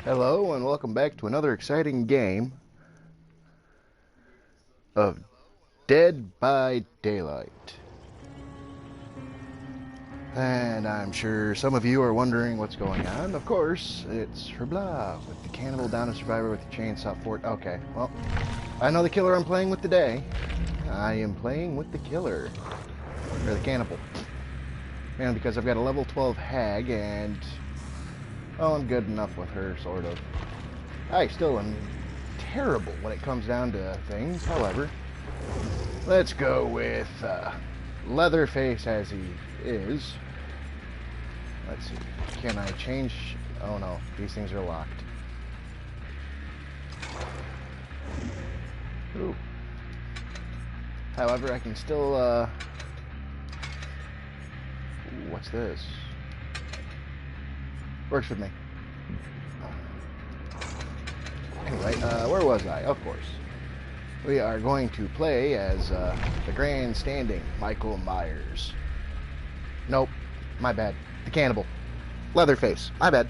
Hello and welcome back to another exciting game of Dead by Daylight. And I'm sure some of you are wondering what's going on. Of course, it's Herbla with the cannibal down a survivor with the chainsaw fort. Okay, well, I know the killer I'm playing with today. I am playing with the killer, or the cannibal. And because I've got a level 12 hag and, oh, I'm good enough with her, sort of. I still am terrible when it comes down to things, however. Let's go with Leatherface as he is. Let's see. Can I change? Oh no, these things are locked. Ooh. However, I can still, what's this? Works with me. Anyway, where was I? Of course. We are going to play as the grandstanding Michael Myers. Nope, my bad. The cannibal. Leatherface. My bad.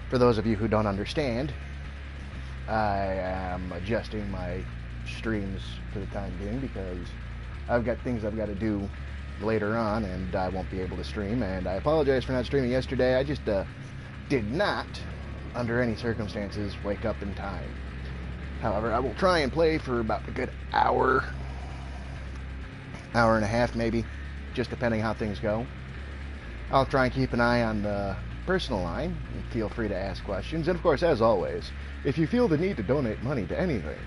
For those of you who don't understand, I am adjusting my streams for the time being because I've got things I've got to do later on and I won't be able to stream. And I apologize for not streaming yesterday. I just did not, under any circumstances, wake up in time. However, I will try and play for about a good hour and a half maybe, just depending how things go. I'll try and keep an eye on the personal line, and feel free to ask questions. And of course, as always, if you feel the need to donate money to anything,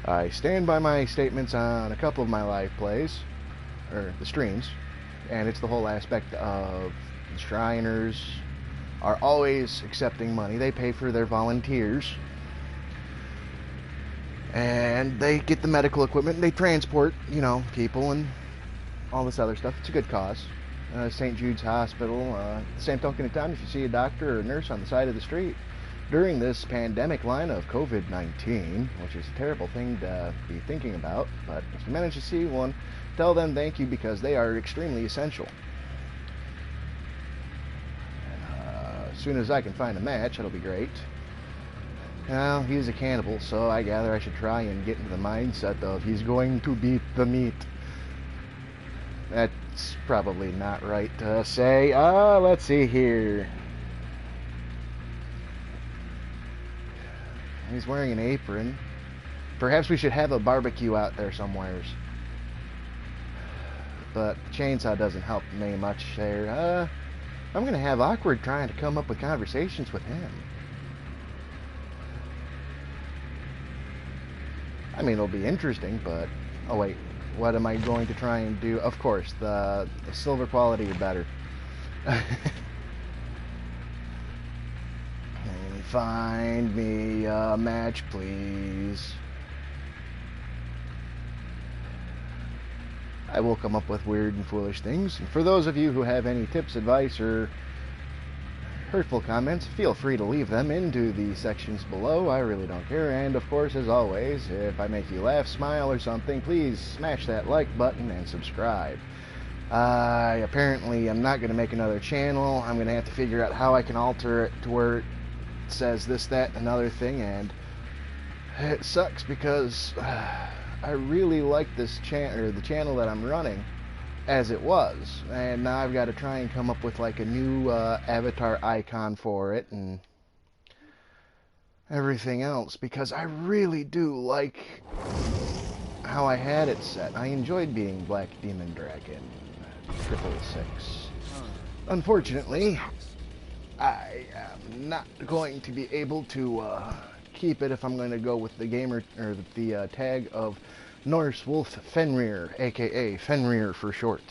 I stand by my statements on a couple of my live plays, or the streams, and it's the whole aspect of the Shriners are always accepting money. They pay for their volunteers, and they get the medical equipment, and they transport, people and all this other stuff. It's a good cause. St. Jude's Hospital, same token of time, if you see a doctor or a nurse on the side of the street during this pandemic line of COVID-19, which is a terrible thing to be thinking about, but if you manage to see one, tell them thank you because they are extremely essential. As soon as I can find a match, that'll be great. Well, he's a cannibal, so I gather I should try and get into the mindset of he's going to beat the meat. That's probably not right to say. Let's see here. He's wearing an apron. Perhaps we should have a barbecue out there somewheres. But the chainsaw doesn't help me much there. I'm going to have awkward trying to come up with conversations with him. I mean, it'll be interesting, but... Oh, wait. What am I going to try and do? Of course, the silver quality are better. Find me a match, please. I will come up with weird and foolish things. And for those of you who have any tips, advice, or hurtful comments, feel free to leave them into the sections below. I really don't care. And of course, as always, if I make you laugh, smile, or something, please smash that like button and subscribe. I apparently am not going to make another channel. I'm going to have to figure out how I can alter it to where it says this, that, and another thing, and it sucks because I really like this the channel that I'm running as it was, and now I've got to try and come up with like a new avatar icon for it and everything else, because I really do like how I had it set. I enjoyed being Black Demon Dragon 666. Unfortunately, I am not going to be able to keep it if I'm going to go with the gamer, or the tag of Norse Wolf Fenrir, aka Fenrir for short.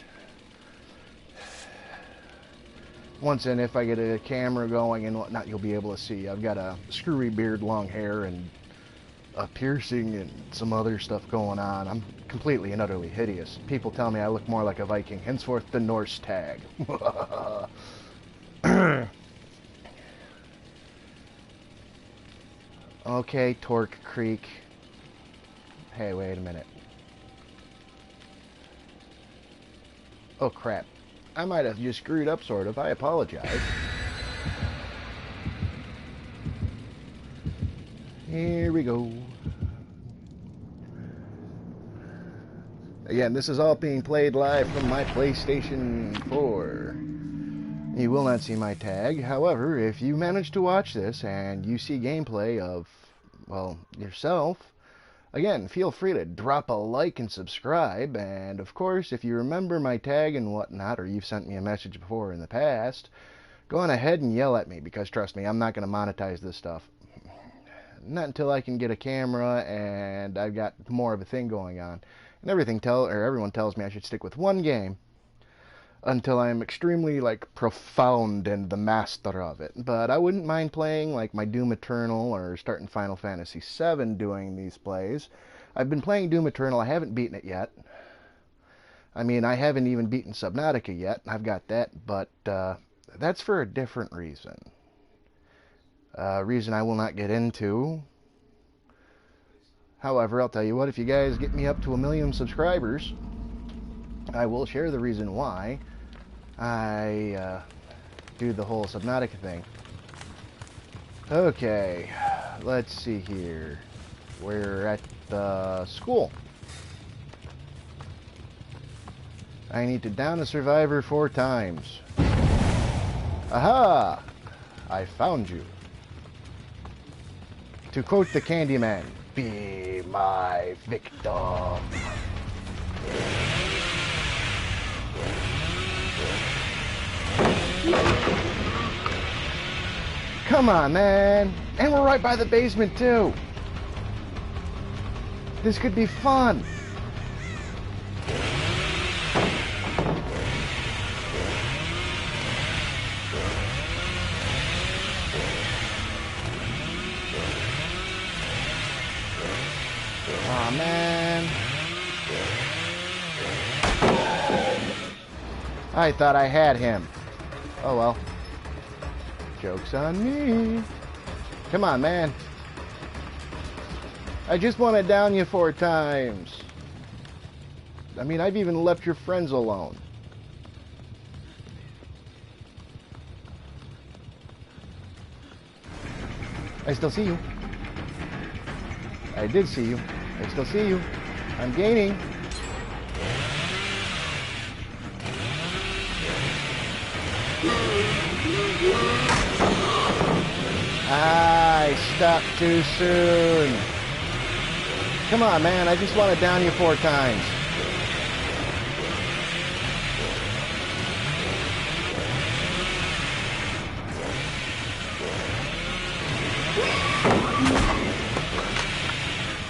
Once and if I get a camera going and whatnot, you'll be able to see. I've got a screwy beard, long hair, and a piercing and some other stuff going on. I'm completely and utterly hideous. People tell me I look more like a Viking. Henceforth, the Norse tag. Okay, Torque Creek. Hey, wait a minute. Oh, crap. I might have just screwed up, sort of. I apologize. Here we go. Again, this is all being played live from my PlayStation 4. You will not see my tag. However, if you manage to watch this and you see gameplay of, well, yourself, again, feel free to drop a like and subscribe. And of course, if you remember my tag and whatnot, or you've sent me a message before in the past, go on ahead and yell at me, because trust me, I'm not going to monetize this stuff. Not until I can get a camera and I've got more of a thing going on. And everyone tells me I should stick with one game until I'm extremely, profound and the master of it. But I wouldn't mind playing, my Doom Eternal or starting Final Fantasy VII doing these plays. I've been playing Doom Eternal. I haven't beaten it yet. I mean, I haven't even beaten Subnautica yet. I've got that, but that's for a different reason. A reason I will not get into. However, I'll tell you what, if you guys get me up to 1 million subscribers, I will share the reason why I do the whole Subnautica thing. Okay, let's see here. We're at the school. I need to down a survivor 4 times. Aha! I found you. To quote the Candyman, be my victim. Come on, man. And we're right by the basement, too. This could be fun. Aw, man. I thought I had him. Oh, well. Joke's on me. Come on, man. I just want to down you 4 times. I mean, I've even left your friends alone. I still see you. I did see you. I still see you. I'm gaining. I stopped too soon. Come on, man. I just want to down you 4 times.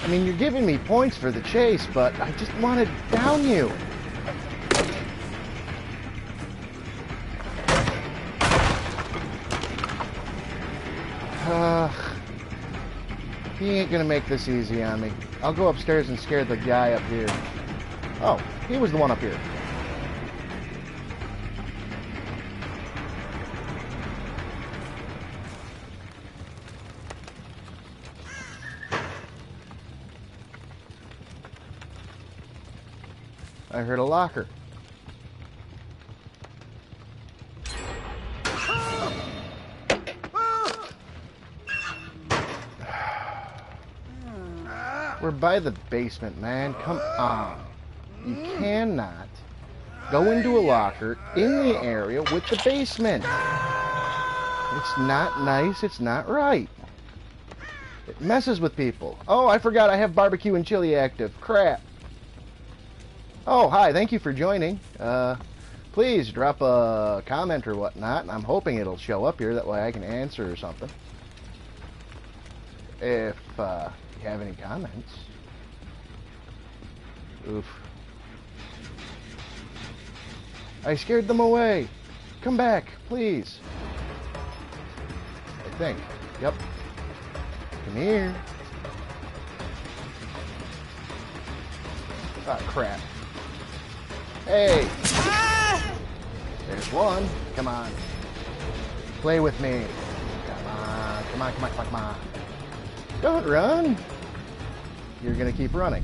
I mean, you're giving me points for the chase, but I just want to down you. He ain't gonna make this easy on me. I'll go upstairs and scare the guy up here. Oh, he was the one up here. I heard a locker. We're by the basement, man. Come on. You cannot go into a locker in the area with the basement. It's not nice. It's not right. It messes with people. Oh, I forgot I have barbecue and chili active. Crap. Oh, hi. Thank you for joining. Please drop a comment or whatnot. I'm hoping it'll show up here. That way I can answer or something. If you have any comments. Oof. I scared them away. Come back, please. I think. Yep. Come here. Ah, crap. Hey! There's one. Come on. Play with me. Come on. Come on, come on, come on. Don't run. You're gonna keep running.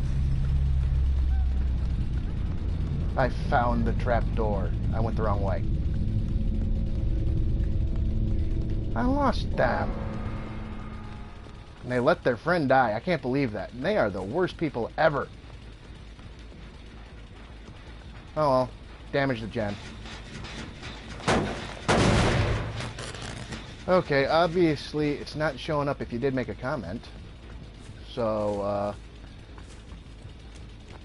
I found the trap door. I went the wrong way. I lost them. And they let their friend die. I can't believe that. And they are the worst people ever. Oh well. Damage the gen. Okay, obviously it's not showing up if you did make a comment. So,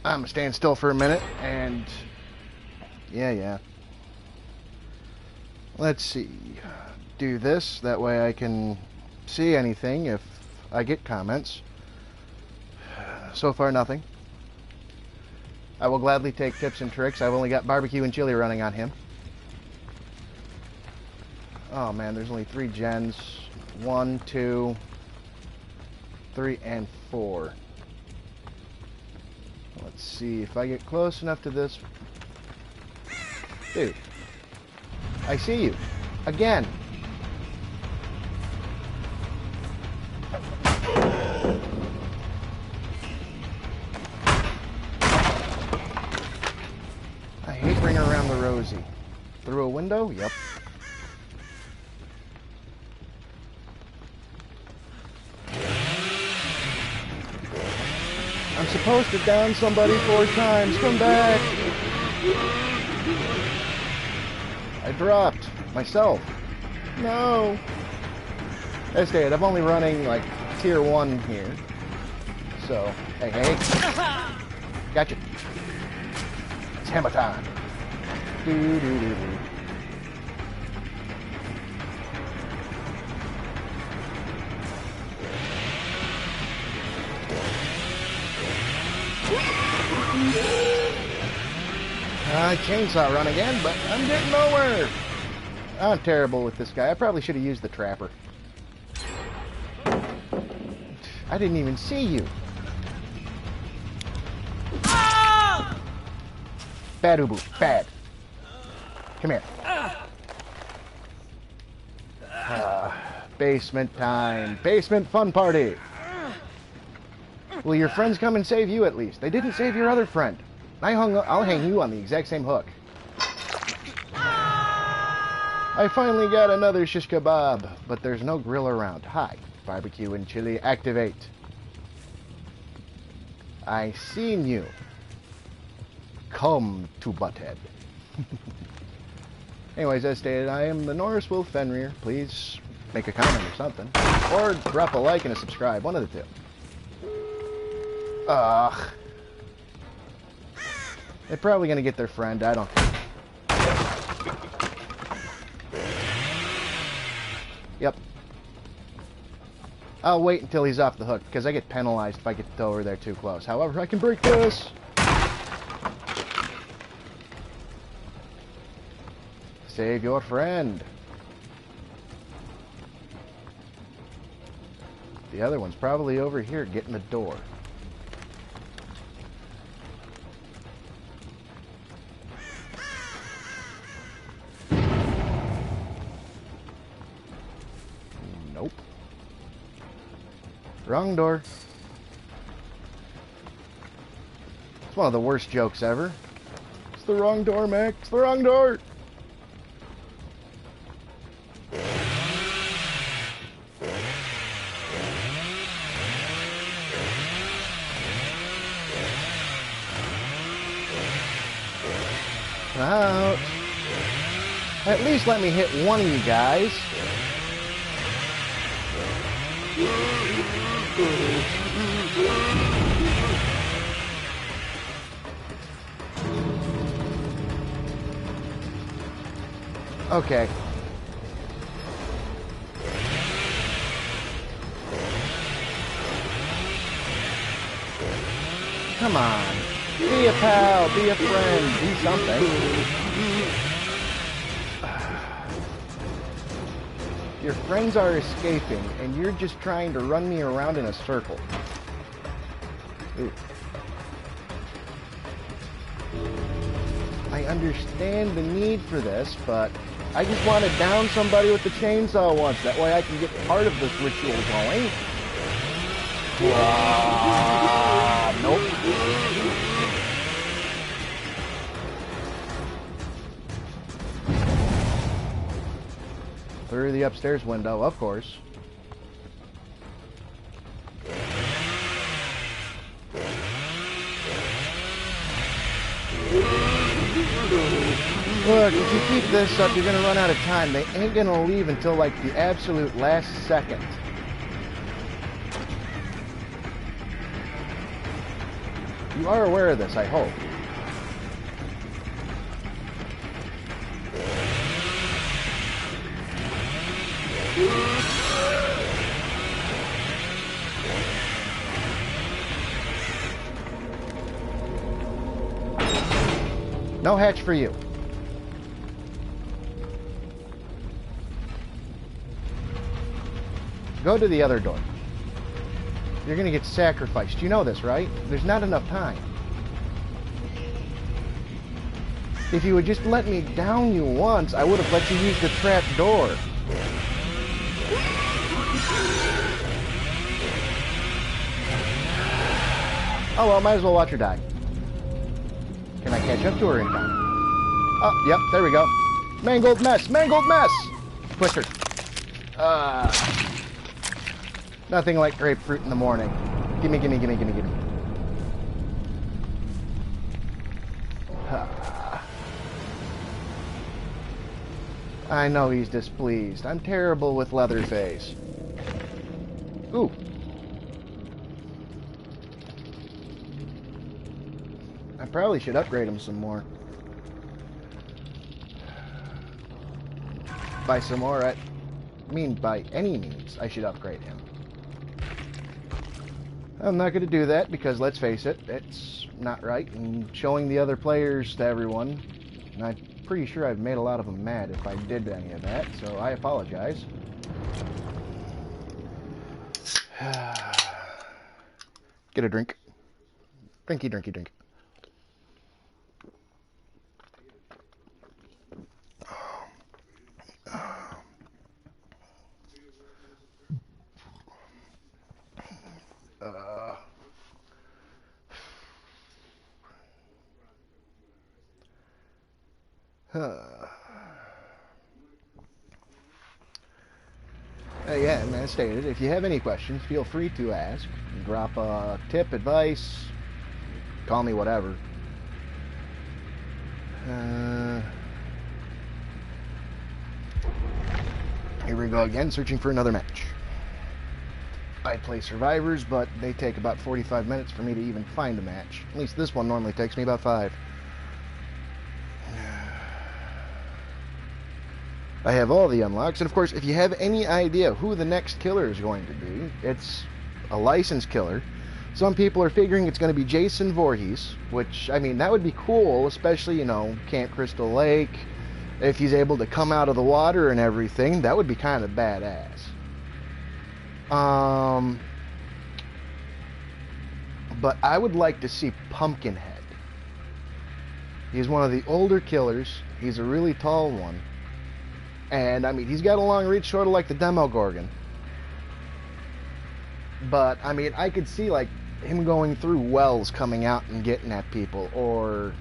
I'm gonna stand still for a minute and... Yeah. Let's see. Do this. That way I can see anything if I get comments. So far, nothing. I will gladly take tips and tricks. I've only got barbecue and chili running on him. Oh man, there's only 3 gens. 1, 2, 3, and 4. Let's see if I get close enough to this. Dude, I see you. Again. I hate Ring Around the Rosie. Through a window? Yep. I'm supposed to down somebody 4 times. Come back. I dropped myself. No. That's it. I'm only running like tier 1 here. So, hey. Gotcha. It's hammer time. Do. Chainsaw run again, but I'm getting nowhere. I'm terrible with this guy. I probably should have used the trapper. I didn't even see you. Bad Ubu. Bad. Come here. Basement time. Basement fun party. Will your friends come and save you at least? They didn't save your other friend. I'll hang you on the exact same hook. I finally got another shish kebab, but there's no grill around. Hi. Barbecue and chili activate. I seen you. Come to Butthead. Anyways, as stated, I am the Norse with Fenrir. Please make a comment or something. Or drop a like and a subscribe. One of the two. Ugh. They're probably going to get their friend. I don't care. Yep. I'll wait until he's off the hook, because I get penalized if I get over there too close. However, I can break this. Save your friend. The other one's probably over here getting the door. Nope. Wrong door. It's one of the worst jokes ever. It's the wrong door, Mac. It's the wrong door. Out. At least let me hit one of you guys. Okay. Come on. Be a pal, be a friend, be something. Your friends are escaping, and you're just trying to run me around in a circle. Ooh. I understand the need for this, but I just want to down somebody with the chainsaw once. That way I can get part of this ritual going. Nope. Through the upstairs window, of course. Look, if you keep this up, you're gonna run out of time. They ain't gonna leave until like the absolute last second. You are aware of this, I hope. No hatch for you. Go to the other door. You're gonna get sacrificed. You know this, right? There's not enough time. If you would just let me down you once, I would have let you use the trap door. Oh well, might as well watch her die. Can I catch up to her in time? Oh, yep, there we go. Mangled mess! Mangled mess! Quicker. Nothing like grapefruit in the morning. Gimme, gimme, gimme, gimme, gimme. I know he's displeased. I'm terrible with Leatherface. Ooh. I probably should upgrade him some more. By some more, I mean by any means, I should upgrade him. I'm not going to do that because, let's face it, it's not right, and showing the other players to everyone, and I'm pretty sure I've made a lot of them mad if I did any of that, so I apologize. Get a drink. Drinky, drinky, drink. Yeah, and as stated, if you have any questions, feel free to ask. Drop a tip, advice, call me whatever. Here we go again, searching for another match. I play survivors, but they take about 45 minutes for me to even find a match. At least this one normally takes me about 5. I have all the unlocks, and of course, if you have any idea who the next killer is going to be, it's a licensed killer. Some people are figuring it's going to be Jason Voorhees, which, I mean, that would be cool, especially, you know, Camp Crystal Lake. If he's able to come out of the water and everything, that would be kind of badass. But I would like to see Pumpkinhead. He's one of the older killers. He's a really tall one. And, I mean, he's got a long reach, sort of like the Demogorgon. But, I mean, I could see, like, him going through wells, coming out and getting at people. Or,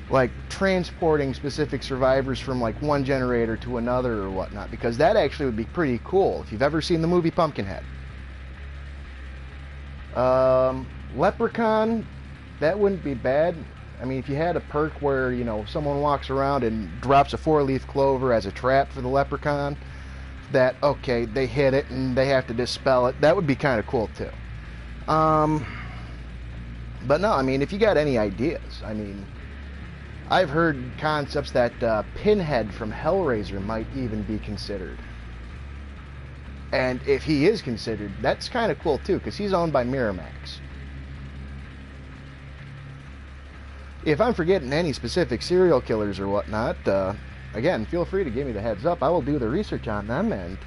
like, transporting specific survivors from, like, one generator to another or whatnot. Because that actually would be pretty cool, if you've ever seen the movie Pumpkinhead. Leprechaun, that wouldn't be bad. I mean, if you had a perk where, you know, someone walks around and drops a 4-leaf clover as a trap for the leprechaun, that, okay, they hit it and they have to dispel it, that would be kind of cool, too. But no, I mean, if you got any ideas, I mean, I've heard concepts that Pinhead from Hellraiser might even be considered. And if he is considered, that's kind of cool, too, because he's owned by Miramax. If I'm forgetting any specific serial killers or whatnot, again, feel free to give me the heads up. I will do the research on them, and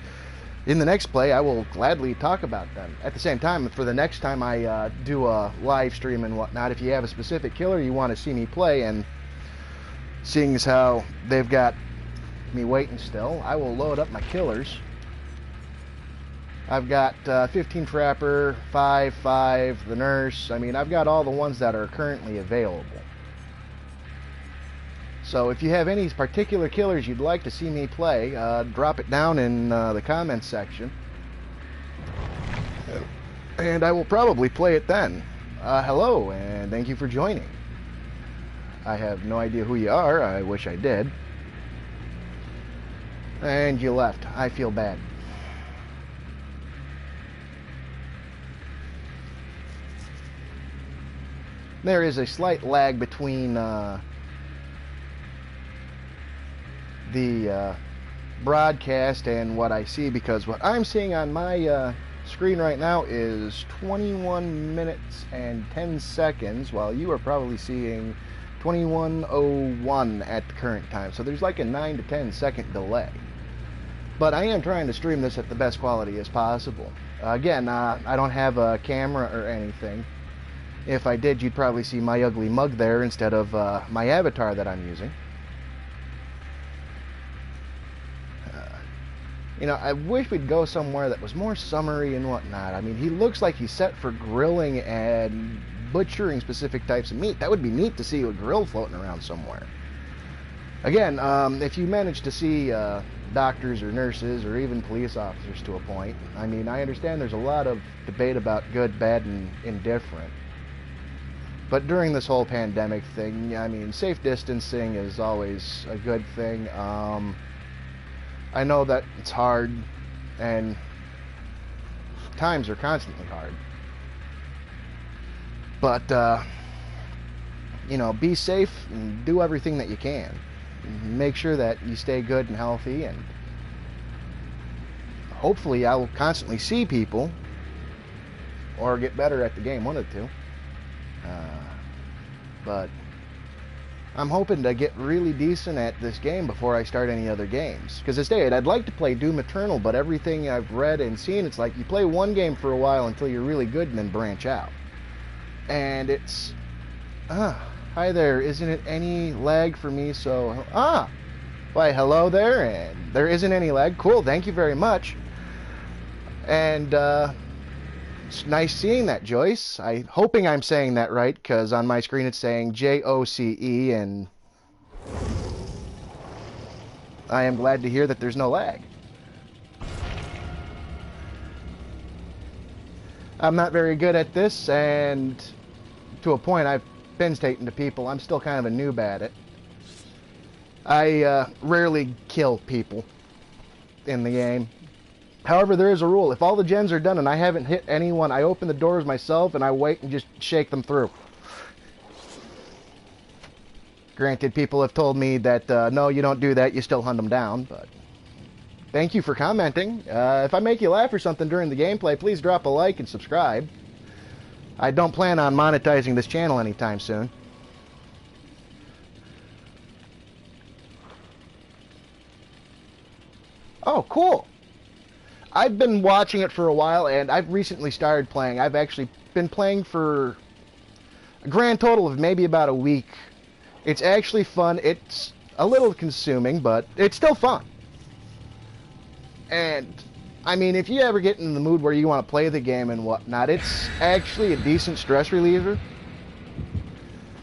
in the next play, I will gladly talk about them. At the same time, for the next time I do a live stream and whatnot, if you have a specific killer you want to see me play, and seeing as how they've got me waiting still, I will load up my killers. I've got 15 Trapper, 5, the Nurse. I mean, I've got all the ones that are currently available. So if you have any particular killers you'd like to see me play, drop it down in the comments section. And I will probably play it then. Hello, and thank you for joining. I have no idea who you are. I wish I did. And you left. I feel bad. There is a slight lag between the broadcast and what I see, because what I'm seeing on my screen right now is 21 minutes and 10 seconds, while you are probably seeing 21:01 at the current time. So there's like a 9 to 10 second delay. But I am trying to stream this at the best quality as possible. Again, I don't have a camera or anything. If I did, you'd probably see my ugly mug there instead of my avatar that I'm using. You know, I wish we'd go somewhere that was more summery and whatnot. I mean, he looks like he's set for grilling and butchering specific types of meat. That would be neat to see a grill floating around somewhere. Again, if you manage to see doctors or nurses or even police officers to a point, I mean, I understand there's a lot of debate about good, bad, and indifferent. But during this whole pandemic thing, I mean, safe distancing is always a good thing. I know that it's hard, and times are constantly hard. But, you know, be safe and do everything that you can. Make sure that you stay good and healthy, and hopefully I will constantly see people or get better at the game, one of the two. But I'm hoping to get really decent at this game before I start any other games. Because as stated, I'd like to play Doom Eternal, but everything I've read and seen, it's like you play one game for a while until you're really good and then branch out. And it's... hi there, isn't it any lag for me? So, why, hello there, and there isn't any lag. Cool, thank you very much. And, it's nice seeing that, Joyce. I'm hoping I'm saying that right, because on my screen it's saying J-O-C-E, and I am glad to hear that there's no lag. I'm not very good at this, and to a point I've been stating to people, I'm still kind of a noob at it. I rarely kill people in the game. However, there is a rule. If all the gens are done and I haven't hit anyone, I open the doors myself and I wait and just shake them through. Granted, people have told me that, no, you don't do that, you still hunt them down, but thank you for commenting. If I make you laugh or something during the gameplay, please drop a like and subscribe. I don't plan on monetizing this channel anytime soon. Oh, cool. I've been watching it for a while, and I've recently started playing. I've actually been playing for a grand total of maybe about a week. It's actually fun. It's a little consuming, but it's still fun. And, I mean, if you ever get in the mood where you want to play the game and whatnot, it's actually a decent stress reliever.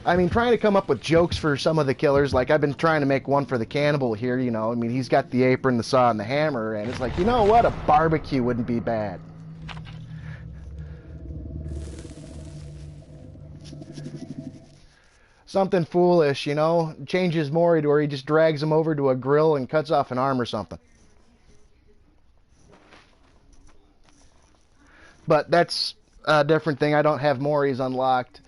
I mean, trying to come up with jokes for some of the killers, like I've been trying to make one for the cannibal here, you know. I mean, he's got the apron, the saw, and the hammer, and it's like, you know what? A barbecue wouldn't be bad. Something foolish, you know? Changes Mori to where he just drags him over to a grill and cuts off an arm or something. But that's a different thing. I don't have Mori's unlocked.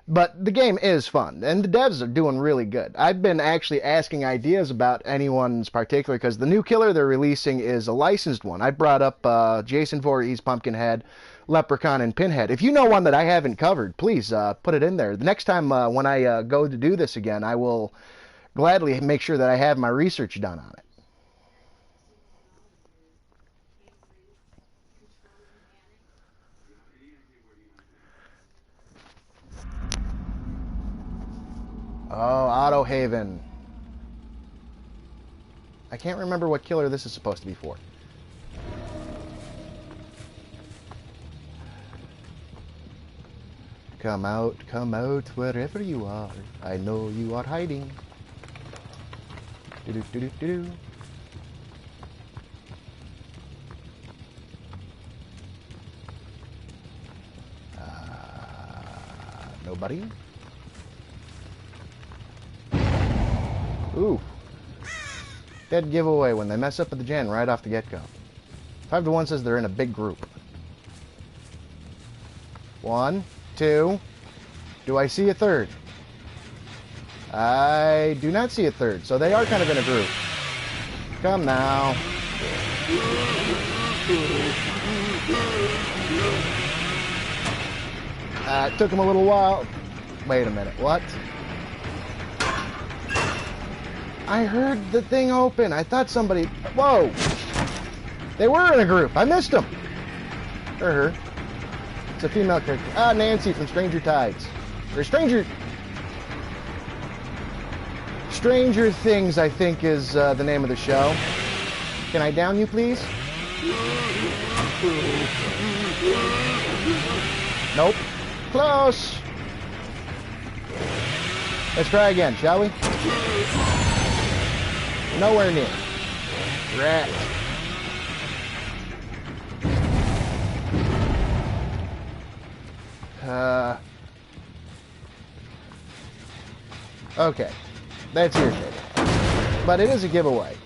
But the game is fun, and the devs are doing really good. I've been actually asking ideas about anyone's particular, because the new killer they're releasing is a licensed one. I brought up Jason Voorhees, Pumpkinhead, Leprechaun, and Pinhead. If you know one that I haven't covered, please put it in there. The next time when I go to do this again, I will gladly make sure that I have my research done on it. Oh, Auto Haven. I can't remember what killer this is supposed to be for. Come out, wherever you are. I know you are hiding. Do-do-do-do-do-do. Nobody? Ooh. Dead giveaway when they mess up at the gen right off the get-go. 5 to 1 says they're in a big group. 1, 2. Do I see a third? I do not see a third, so they are kind of in a group. Come now. It took them a little while. Wait a minute, what? I heard the thing open. I thought somebody... Whoa! They were in a group. I missed them. Or her. It's a female character. Ah, Nancy from Stranger Tides. Or Stranger Things, I think, is the name of the show. Can I down you, please? Nope. Close. Let's try again, shall we? Nowhere near. Rat. Okay. That's irritating. But it is a giveaway.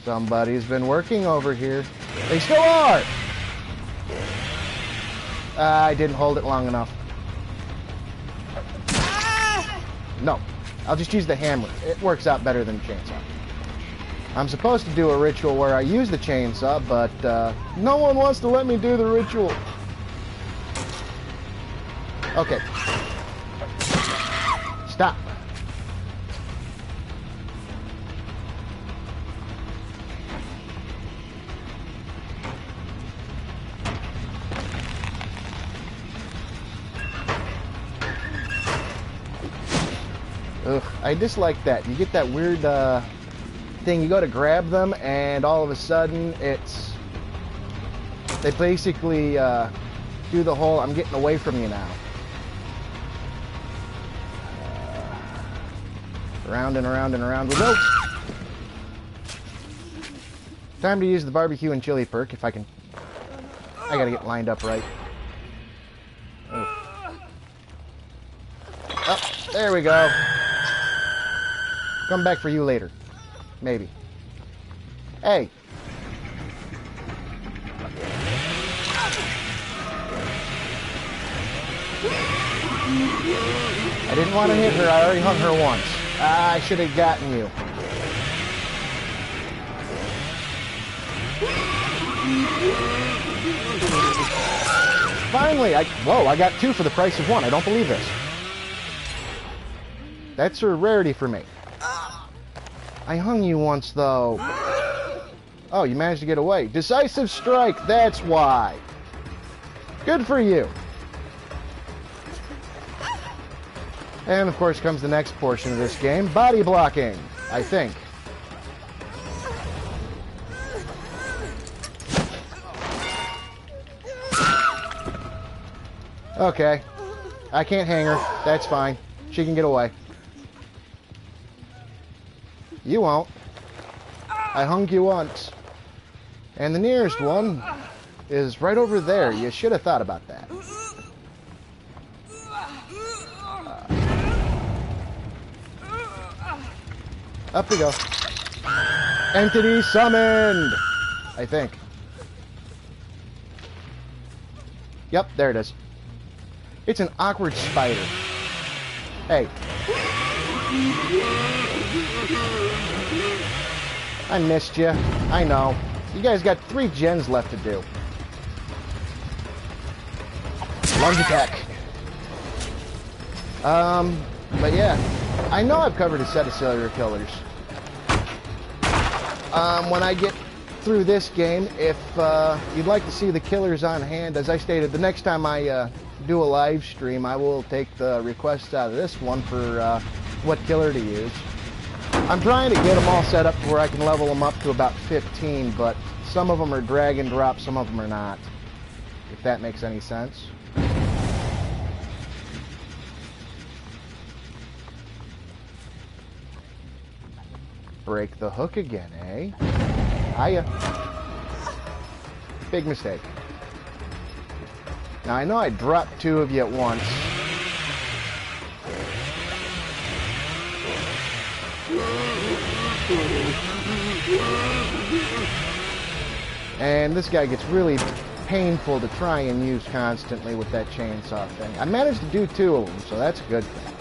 Somebody's been working over here. They still are! I didn't hold it long enough. No. I'll just use the hammer. It works out better than the chainsaw. I'm supposed to do a ritual where I use the chainsaw, but no one wants to let me do the ritual. Okay. Stop. Ugh, I dislike that. You get that weird thing, you go to grab them, and all of a sudden it's... They basically do the whole, I'm getting away from you now. Around and around and around we go. Time to use the barbecue and chili perk, if I can... I gotta get lined up right. Oh, there we go. Come back for you later. Maybe. Hey. I didn't want to hit her. I already hung her once. I should have gotten you. Finally! Whoa, I got 2 for the price of 1. I don't believe this. That's a rarity for me. I hung you once, though. Oh, you managed to get away. Decisive strike, that's why. Good for you. And, of course, comes the next portion of this game. Body blocking, I think. Okay. I can't hang her. That's fine. She can get away. You won't. I hung you once. And the nearest one is right over there. You should have thought about that. Up we go. Entity summoned! I think. Yep, there it is. It's an awkward spider. Hey. I missed you. I know. You guys got 3 gens left to do. Lunge attack. But yeah. I know I've covered a set of serial killers. When I get through this game, if you'd like to see the killers on hand, as I stated, the next time I do a live stream, I will take the requests out of this one for what killer to use. I'm trying to get them all set up to where I can level them up to about 15, but some of them are drag and drop, some of them are not. If that makes any sense. Break the hook again, eh? Hiya. Big mistake. Now, I know I dropped 2 of you at once. And this guy gets really painful to try and use constantly with that chainsaw thing. I managed to do 2 of them, so that's a good thing.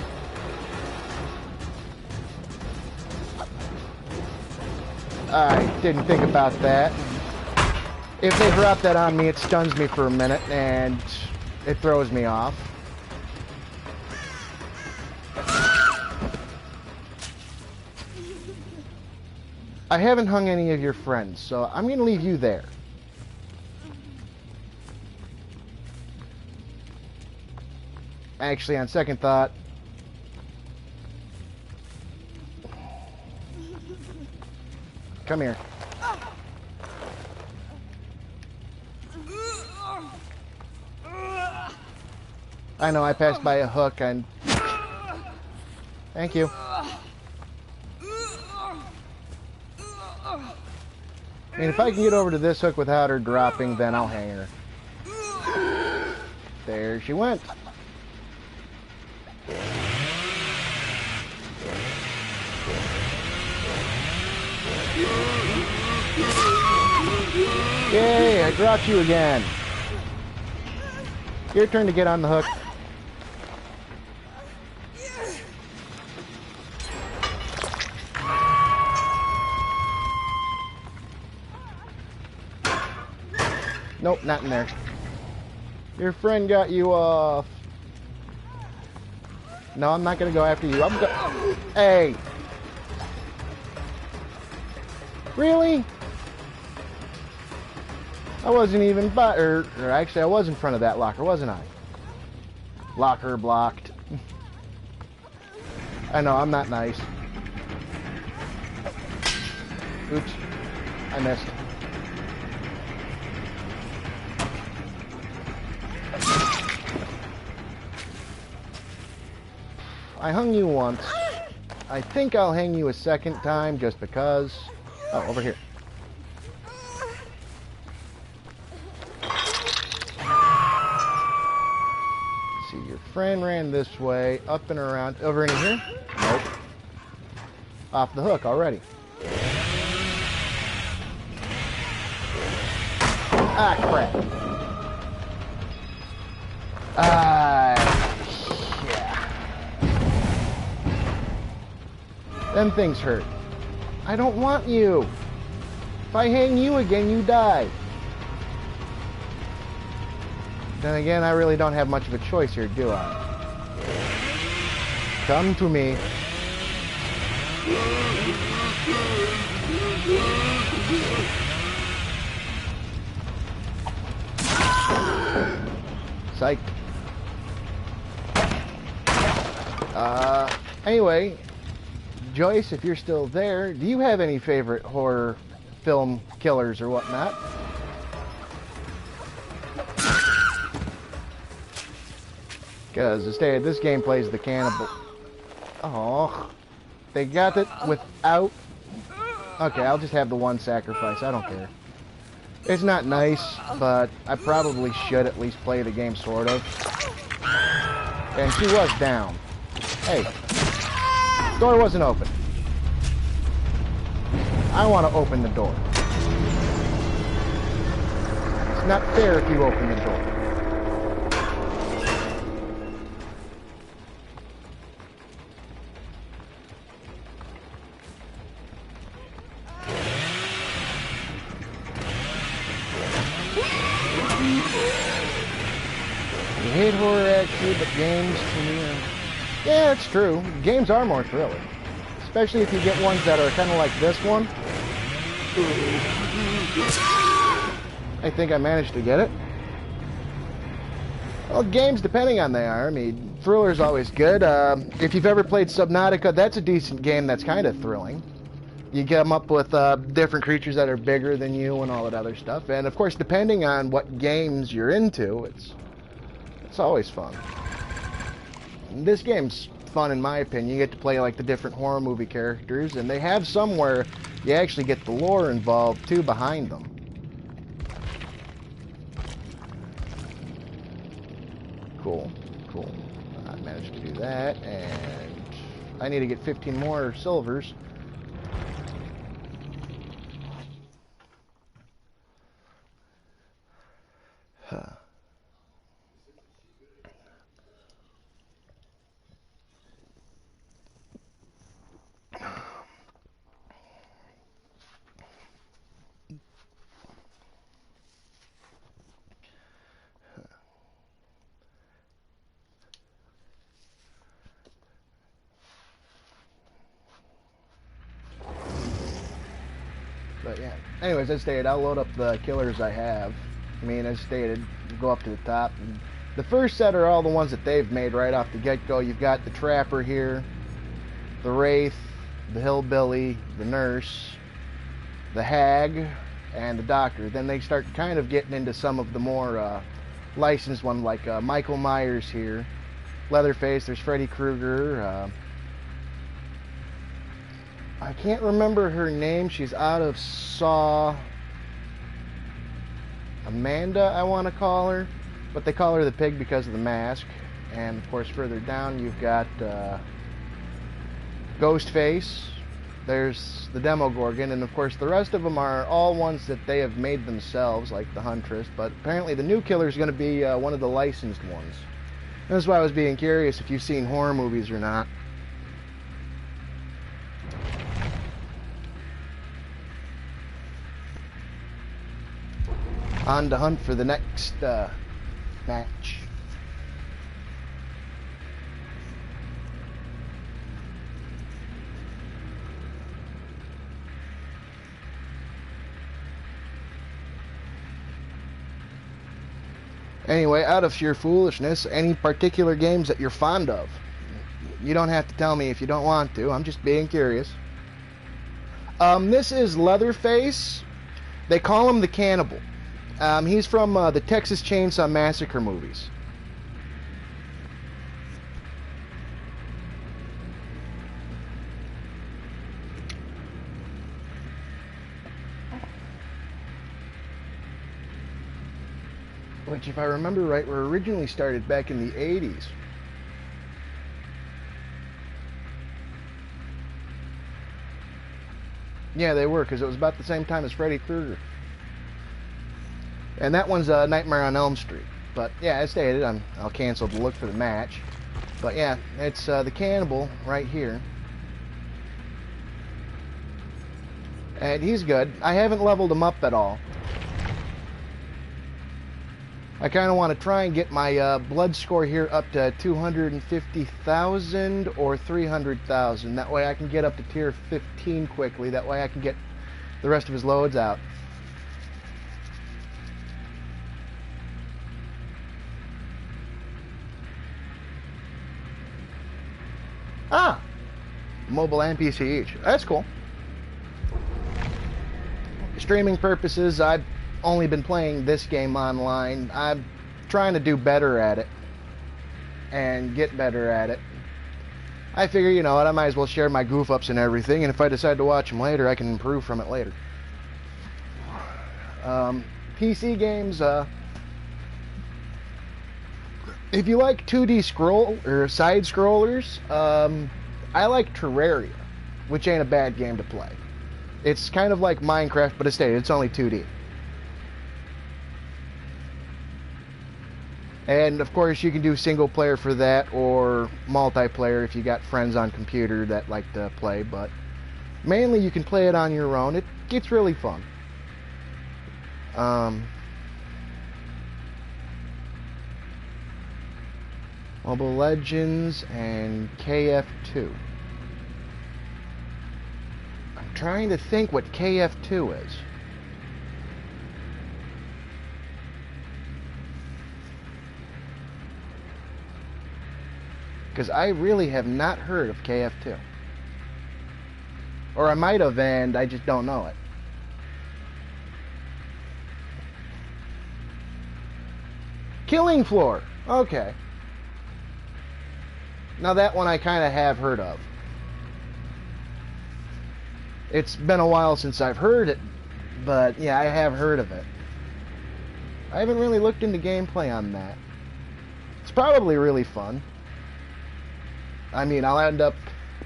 I didn't think about that. If they drop that on me, it stuns me for a minute, and it throws me off. I haven't hung any of your friends, so I'm going to leave you there. Actually, on second thought, come here. I know I passed by a hook and... Thank you. I mean, if I can get over to this hook without her dropping, then I'll hang her. There she went. Yay, I dropped you again. Your turn to get on the hook. Nope, not in there. Your friend got you off. No, I'm not gonna go after you. Hey! Really? I wasn't even or actually I was in front of that locker, wasn't I? Locker blocked. I know, I'm not nice. Oops. I missed. I hung you once. I think I'll hang you a second time just because. Oh, over here. See, your friend ran this way, up and around. Over in here? Nope. Off the hook already. Ah, crap. Yeah. Them things hurt. I don't want you. If I hang you again, you die. Then again, I really don't have much of a choice here, do I? Come to me. Psych. Anyway, Joyce, if you're still there, do you have any favorite horror film killers or whatnot? Because instead, this game plays the cannibal. Oh, they got it without. Okay, I'll just have the one sacrifice. I don't care. It's not nice, but I probably should at least play the game, sort of. And she was down. Hey, door wasn't open. I want to open the door. It's not fair if you open the door. You hate horror actually, but games to me are... Yeah, it's true. Games are more thrilling. Especially if you get ones that are kind of like this one. I think I managed to get it. Well, games, depending on they are. I mean, Thriller's always good. If you've ever played Subnautica, that's a decent game that's kind of thrilling. You come up with different creatures that are bigger than you and all that other stuff. And, of course, depending on what games you're into, it's always fun. This game's fun in my opinion. You get to play like the different horror movie characters, and they have some where you actually get the lore involved too behind them. Cool, cool. I managed to do that, and I need to get 15 more silvers. But yeah. Anyways, as stated, I'll load up the killers I have. I mean, as stated, go up to the top. And the first set are all the ones that they've made right off the get-go. You've got the Trapper here, the Wraith, the Hillbilly, the Nurse, the Hag, and the Doctor. Then they start kind of getting into some of the more licensed ones, like Michael Myers here, Leatherface, there's Freddy Krueger. I can't remember her name. She's out of Saw. Amanda, I want to call her. But they call her the Pig because of the mask. And, of course, further down you've got Ghostface. There's the Demogorgon. And, of course, the rest of them are all ones that they have made themselves, like the Huntress. But apparently the new killer is going to be one of the licensed ones. And that's why I was being curious if you've seen horror movies or not. On to hunt for the next match. Anyway, out of sheer foolishness, any particular games that you're fond of? You don't have to tell me if you don't want to. I'm just being curious. This is Leatherface. They call him the Cannibal. He's from the Texas Chainsaw Massacre movies. Which, if I remember right, were originally started back in the 80s. Yeah, they were, because it was about the same time as Freddy Krueger. And that one's Nightmare on Elm Street. But yeah, as stated, I'll cancel to look for the match. But yeah, it's the Cannibal right here. And he's good. I haven't leveled him up at all. I kind of want to try and get my blood score here up to 250,000 or 300,000. That way I can get up to tier 15 quickly. That way I can get the rest of his loads out. Ah! Mobile and PC each. That's cool. Streaming purposes, I've only been playing this game online. I'm trying to do better at it and get better at it. I figure, you know what, I might as well share my goof ups and everything, and if I decide to watch them later, I can improve from it later. PC games, if you like 2D scroll or side scrollers, I like Terraria, which ain't a bad game to play. It's kind of like Minecraft, but it's only 2D. And of course you can do single player for that, or multiplayer if you got friends on computer that like to play, but mainly you can play it on your own. It gets really fun. Mobile Legends and KF2. I'm trying to think what KF2 is. Because I really have not heard of KF2. Or I might have, and I just don't know it. Killing Floor. Okay. Now that one I kind of have heard of. It's been a while since I've heard it, but yeah, I have heard of it. I haven't really looked into gameplay on that. It's probably really fun. I mean, I'll end up,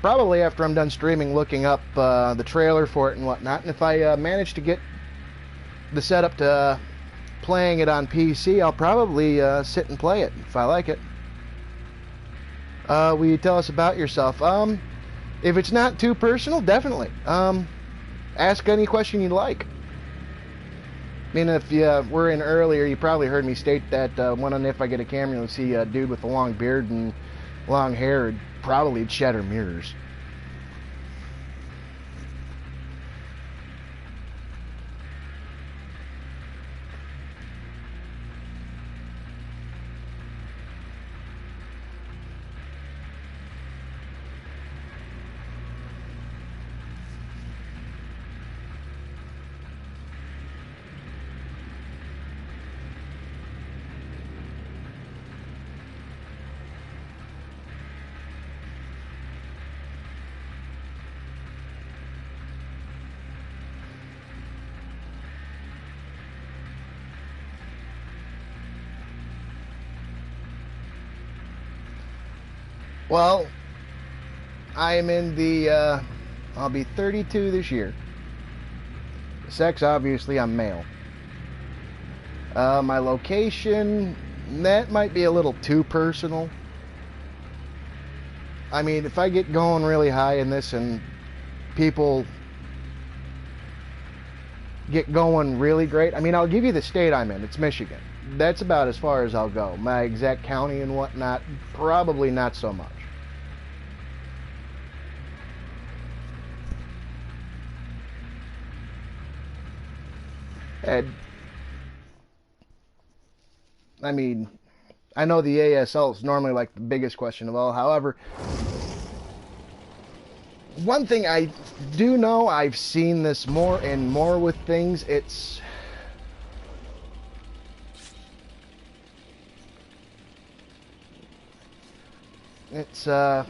probably after I'm done streaming, looking up the trailer for it and whatnot. And if I manage to get the setup to playing it on PC, I'll probably sit and play it if I like it. Will you tell us about yourself? If it's not too personal, definitely. Ask any question you'd like. I mean, if you were in earlier, you probably heard me state that when if I get a camera, you'll see a dude with a long beard and long hair, it'd probably shatter mirrors. Well, I am in the, I'll be 32 this year. Sex, obviously, I'm male. My location, that might be a little too personal. I mean, if I get going really high in this and people get going really great, I mean, I'll give you the state I'm in. It's Michigan. That's about as far as I'll go. My exact county and whatnot, probably not so much. And, I mean, I know the ASL is normally like the biggest question of all. However, one thing I do know, I've seen this more and more with things, it's because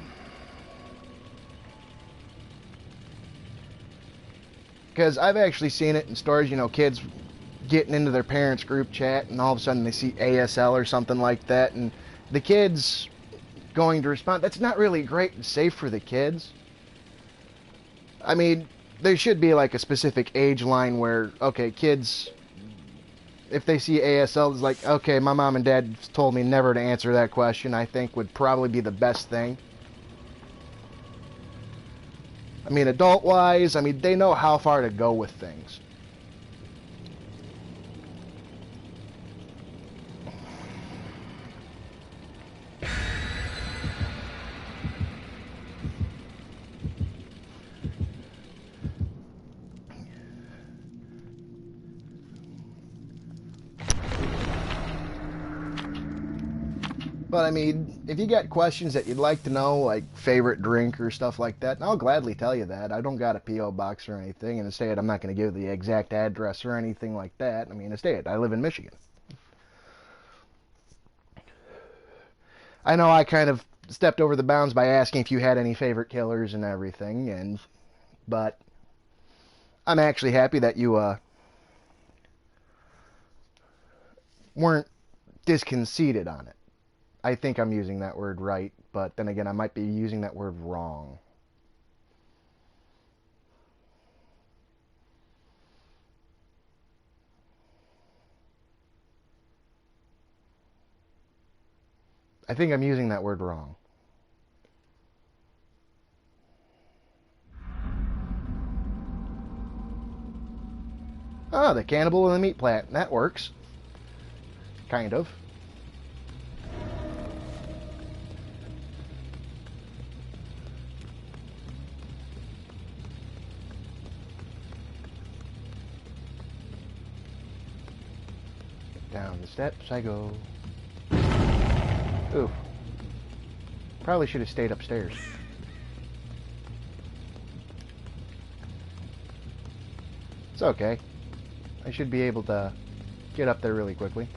I've actually seen it in stores, you know, kids getting into their parents' group chat and all of a sudden they see ASL or something like that, and the kids going to respond. That's not really great and safe for the kids. I mean, there should be like a specific age line where, okay, kids, if they see ASL, it's like, okay, my mom and dad told me never to answer that question, I think would probably be the best thing. I mean, adult-wise, I mean, they know how far to go with things. But I mean, if you got questions that you'd like to know, like favorite drink or stuff like that, I'll gladly tell you that. I don't got a P.O. box or anything, and instead I'm not going to give the exact address or anything like that. I mean, instead, I live in Michigan. I know I kind of stepped over the bounds by asking if you had any favorite killers and everything, but I'm actually happy that you weren't disconceited on it. I think I'm using that word right, but then again, I might be using that word wrong. I think I'm using that word wrong. Oh, the cannibal in the meat plant. That works. Kind of. Down the steps I go. Ooh. Probably should have stayed upstairs. It's okay. I should be able to get up there really quickly.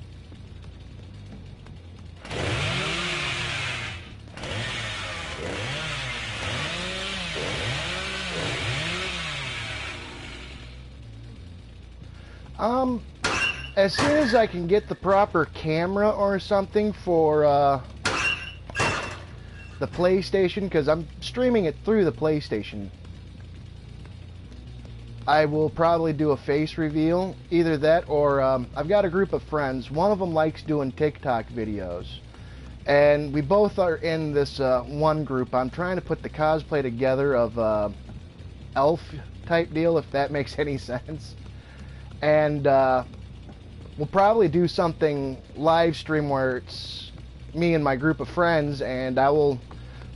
As soon as I can get the proper camera or something for the PlayStation, because I'm streaming it through the PlayStation, I will probably do a face reveal. Either that or I've got a group of friends. One of them likes doing TikTok videos. And we both are in this one group. I'm trying to put the cosplay together of elf type deal, if that makes any sense. And we'll probably do something live stream where it's me and my group of friends, and I will,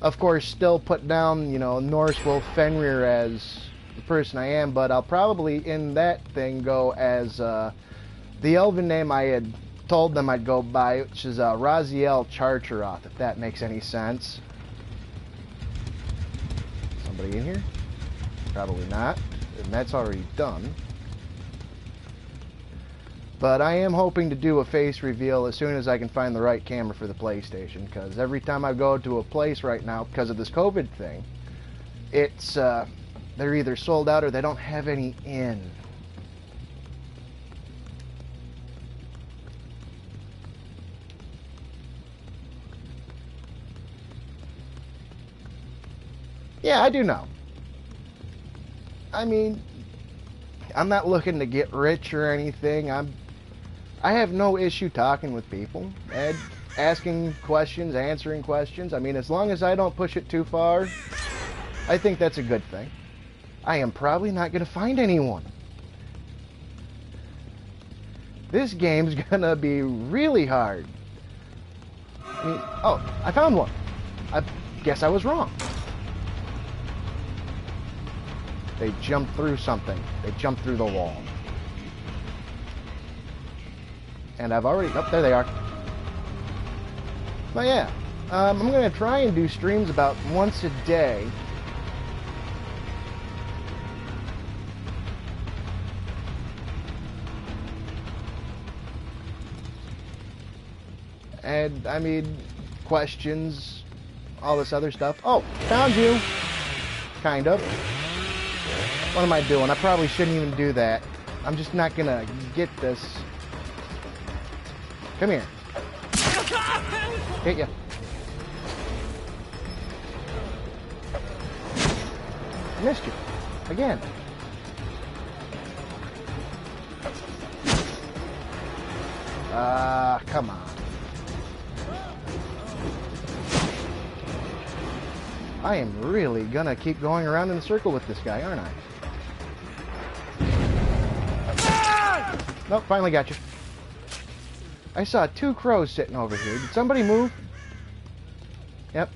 of course, still put down, you know, Norse wolf Fenrir as the person I am, but I'll probably in that thing go as the elven name I had told them I'd go by, which is Raziel Charcheroth, if that makes any sense. Somebody in here? Probably not, and that's already done. But I am hoping to do a face reveal as soon as I can find the right camera for the PlayStation, because every time I go to a place right now, because of this COVID thing, it's, they're either sold out or they don't have any in. Yeah, I do know. I mean, I'm not looking to get rich or anything. I have no issue talking with people and asking questions, answering questions. I mean, as long as I don't push it too far, I think that's a good thing. I am probably not going to find anyone. This game's gonna be really hard. I mean, oh, I found one. I guess I was wrong. They jumped through something. They jumped through the wall. And I've already... Oh, there they are. But yeah, I'm gonna try and do streams about once a day. And, I mean, questions, all this other stuff. Oh, found you. Kind of. What am I doing? I probably shouldn't even do that. I'm just not gonna get this. Come here. Hit ya. Missed you. Again. Come on. I am really gonna keep going around in a circle with this guy, aren't I? Nope, finally got you. I saw 2 crows sitting over here. Did somebody move? Yep.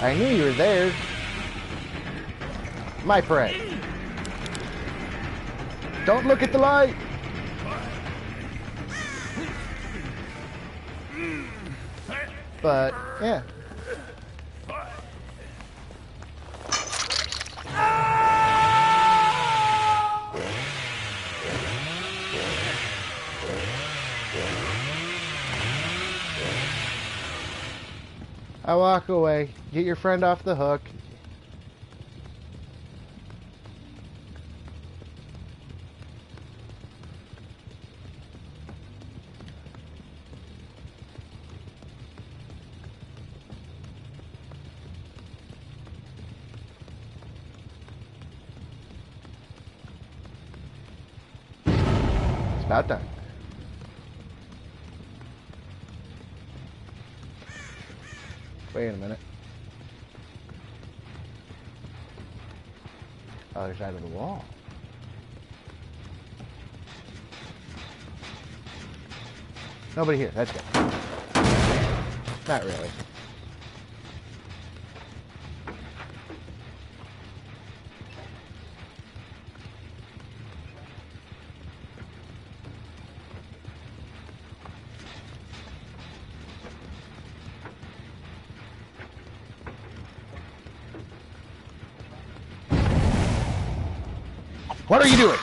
I knew you were there. My prey. Don't look at the light! But, yeah. I walk away. Get your friend off the hook. About done. Wait a minute. Other side of the wall. Nobody here. That's good. Not really. What are you doing?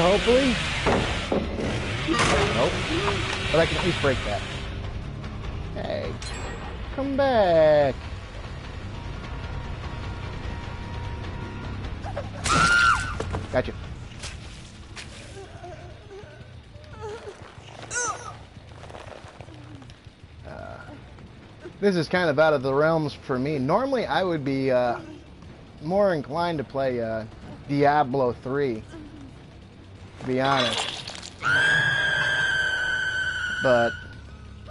Hopefully. Nope. But I can at least break that. Hey, come back. Gotcha. This is kind of out of the realms for me. Normally, I would be more inclined to play Diablo 3, to be honest. But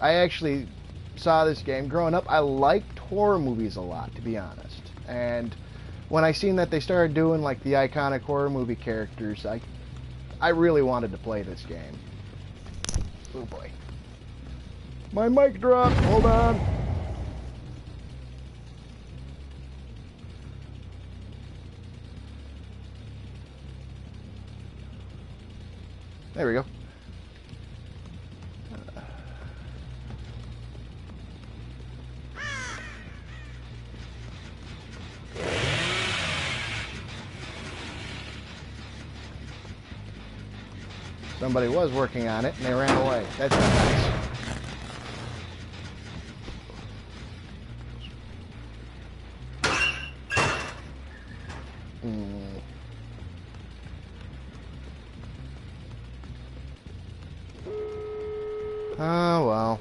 I actually saw this game. Growing up, I liked horror movies a lot, to be honest. And when I seen that they started doing like the iconic horror movie characters, I really wanted to play this game. Oh boy. My mic dropped. Hold on. There we go. Somebody was working on it and they ran away. That's not nice. Oh, well.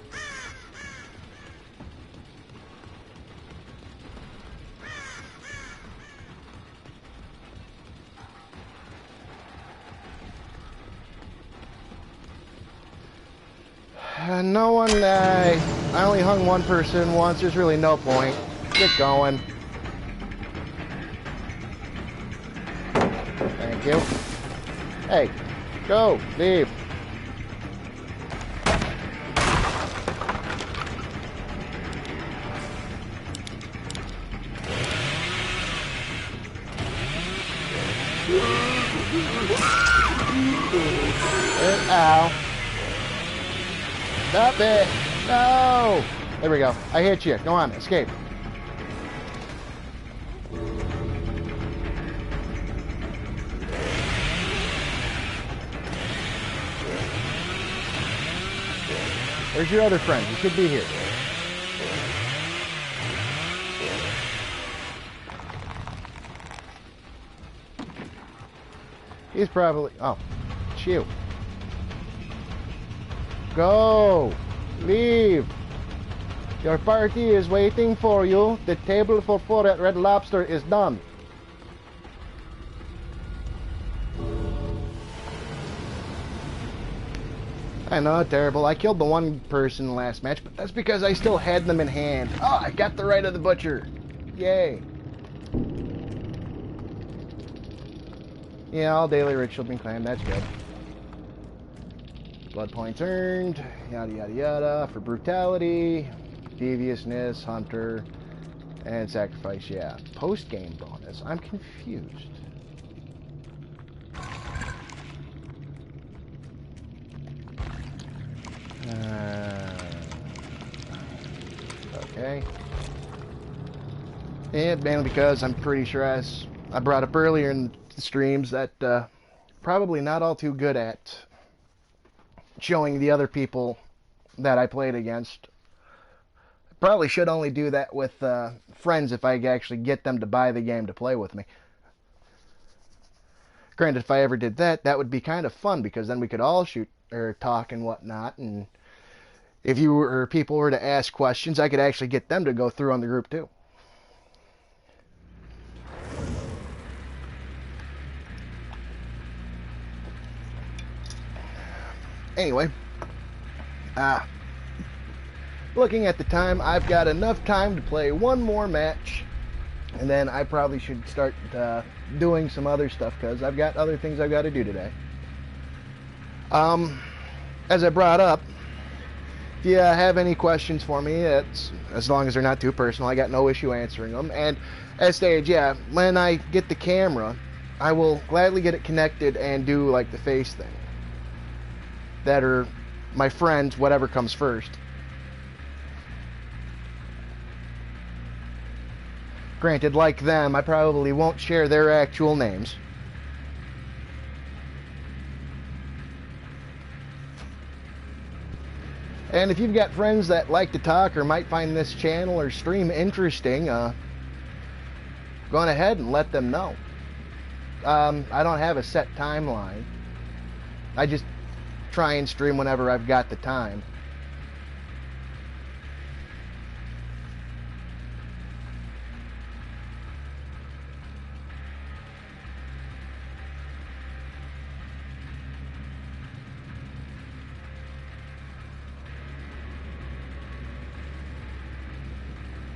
No one, I only hung one person once. There's really no point. Get going. Thank you. Hey, go, leave. Ow. Stop it. No. There we go. I hit you. Go on, escape. Where's your other friend? He should be here. He's probably... Oh, it's you. Go! Leave! Your party is waiting for you. The table for 4 at Red Lobster is done. I know, terrible. I killed the one person last match, but that's because I still had them in hand. Oh, I got the right of the butcher. Yay. Yeah, all daily ritual been claimed. That's good. Blood points earned. Yada, yada, yada. For brutality, deviousness, hunter, and sacrifice. Yeah. Post-game bonus. I'm confused. Okay. And mainly because I'm pretty sure, as I brought up earlier in the streams, that probably not all too good at showing the other people that I played against. Probably should only do that with friends if I actually get them to buy the game to play with me. Granted, if I ever did that, that would be kind of fun, because then we could all shoot or talk and whatnot, and if you or people were to ask questions, I could actually get them to go through on the group too. Anyway, looking at the time, I've got enough time to play one more match, and then I probably should start doing some other stuff, because I've got other things I've got to do today. As I brought up, if you have any questions for me, it's, as long as they're not too personal, I got no issue answering them. And as stated, yeah, when I get the camera, I will gladly get it connected and do like the face thing. That are my friends, whatever comes first. Granted, like them, I probably won't share their actual names. And if you've got friends that like to talk or might find this channel or stream interesting, go on ahead and let them know. I don't have a set timeline. I just try and stream whenever I've got the time.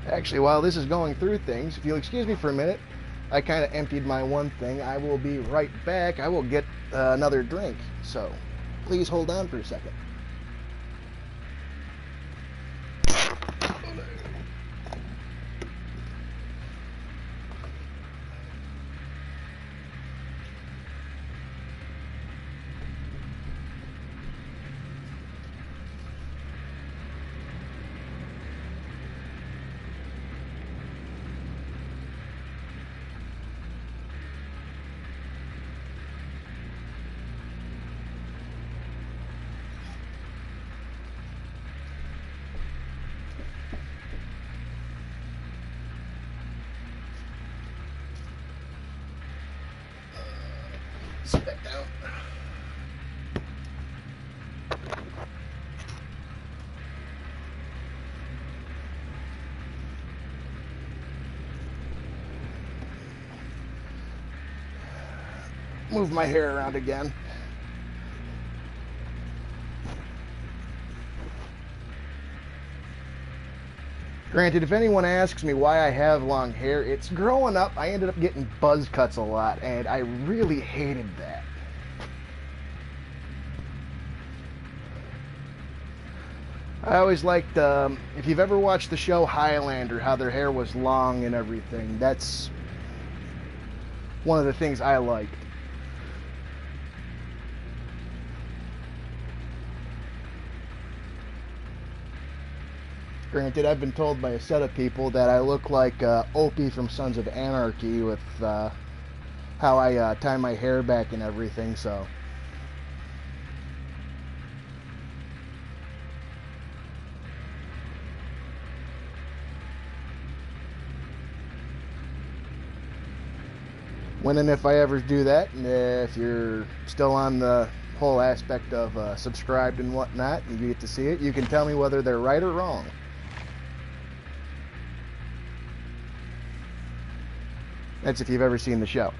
Actually, while this is going through things, if you'll excuse me for a minute, I kind of emptied my one thing. I will be right back. I will get another drink, so please hold on for a second. Sit back down. move my hair around again. Granted, if anyone asks me why I have long hair, it's growing up, I ended up getting buzz cuts a lot, and I really hated that. I always liked, if you've ever watched the show Highlander, how their hair was long and everything, that's one of the things I liked. Granted, I've been told by a set of people that I look like Opie from Sons of Anarchy with how I tie my hair back and everything, so... When and if I ever do that, if you're still on the whole aspect of subscribed and whatnot, and you get to see it, you can tell me whether they're right or wrong. That's if you've ever seen the show.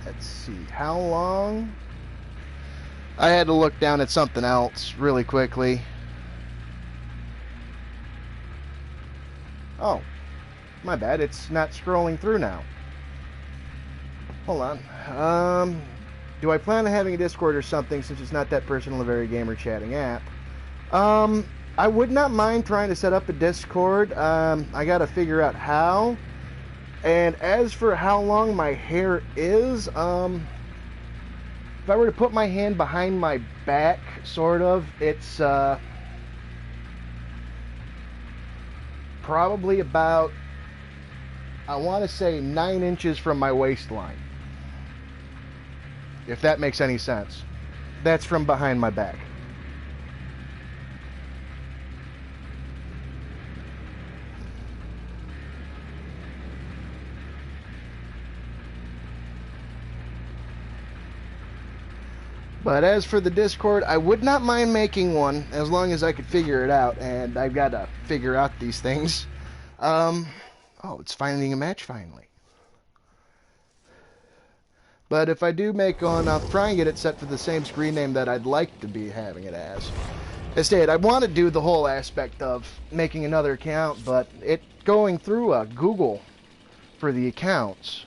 Let's see, how long? I had to look down at something else really quickly. Oh, my bad, it's not scrolling through now. Hold on. Do I plan on having a Discord or something, since it's not that personal, a very gamer chatting app? I would not mind trying to set up a Discord. I gotta figure out how. And as for how long my hair is, if I were to put my hand behind my back, sort of, it's probably about, I want to say 9 inches from my waistline. If that makes any sense. That's from behind my back. But as for the Discord, I would not mind making one, as long as I could figure it out, and I've got to figure out these things. Oh, it's finding a match finally. But if I do make one, I'll try and get it set for the same screen name that I'd like to be having it as. Instead, I want to do the whole aspect of making another account, but it going through Google for the accounts.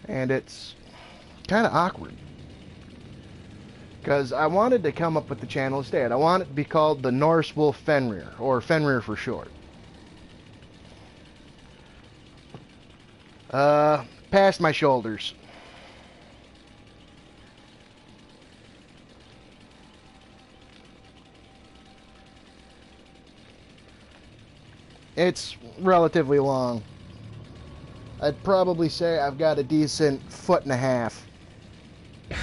And it's kind of awkward. Because I wanted to come up with the channel instead. I want it to be called the Norse Wolf Fenrir, or Fenrir for short. Past my shoulders. It's relatively long. I'd probably say I've got a decent 1.5 feet.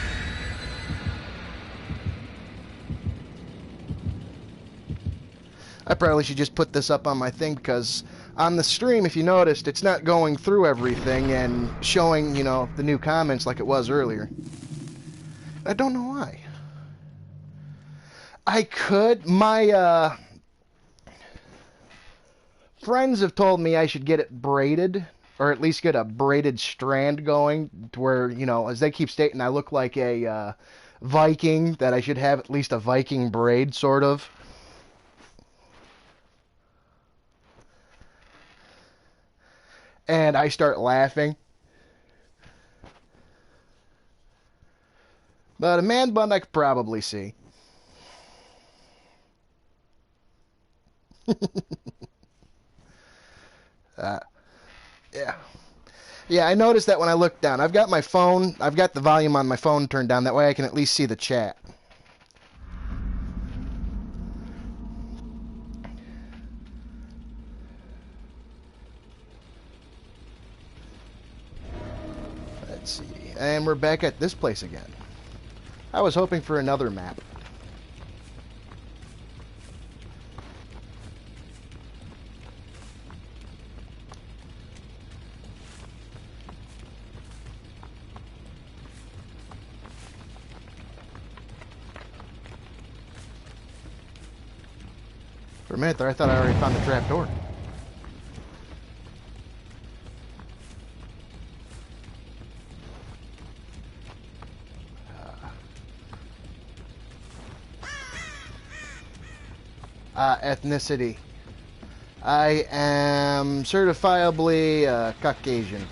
I probably should just put this up on my thing, because on the stream, if you noticed, it's not going through everything and showing, you know, the new comments like it was earlier. I don't know why. I could. My friends have told me I should get it braided, or at least get a braided strand going, to where, you know, as they keep stating, I look like a Viking, that I should have at least a Viking braid, sort of. And I start laughing. But a man bun I could probably see. Yeah. Yeah, I noticed that when I look down. I've got my phone, I've got the volume on my phone turned down. That way I can at least see the chat. Let's see. And we're back at this place again. I was hoping for another map. For a minute there, I thought I already found the trap door. Ethnicity. I am certifiably Caucasian.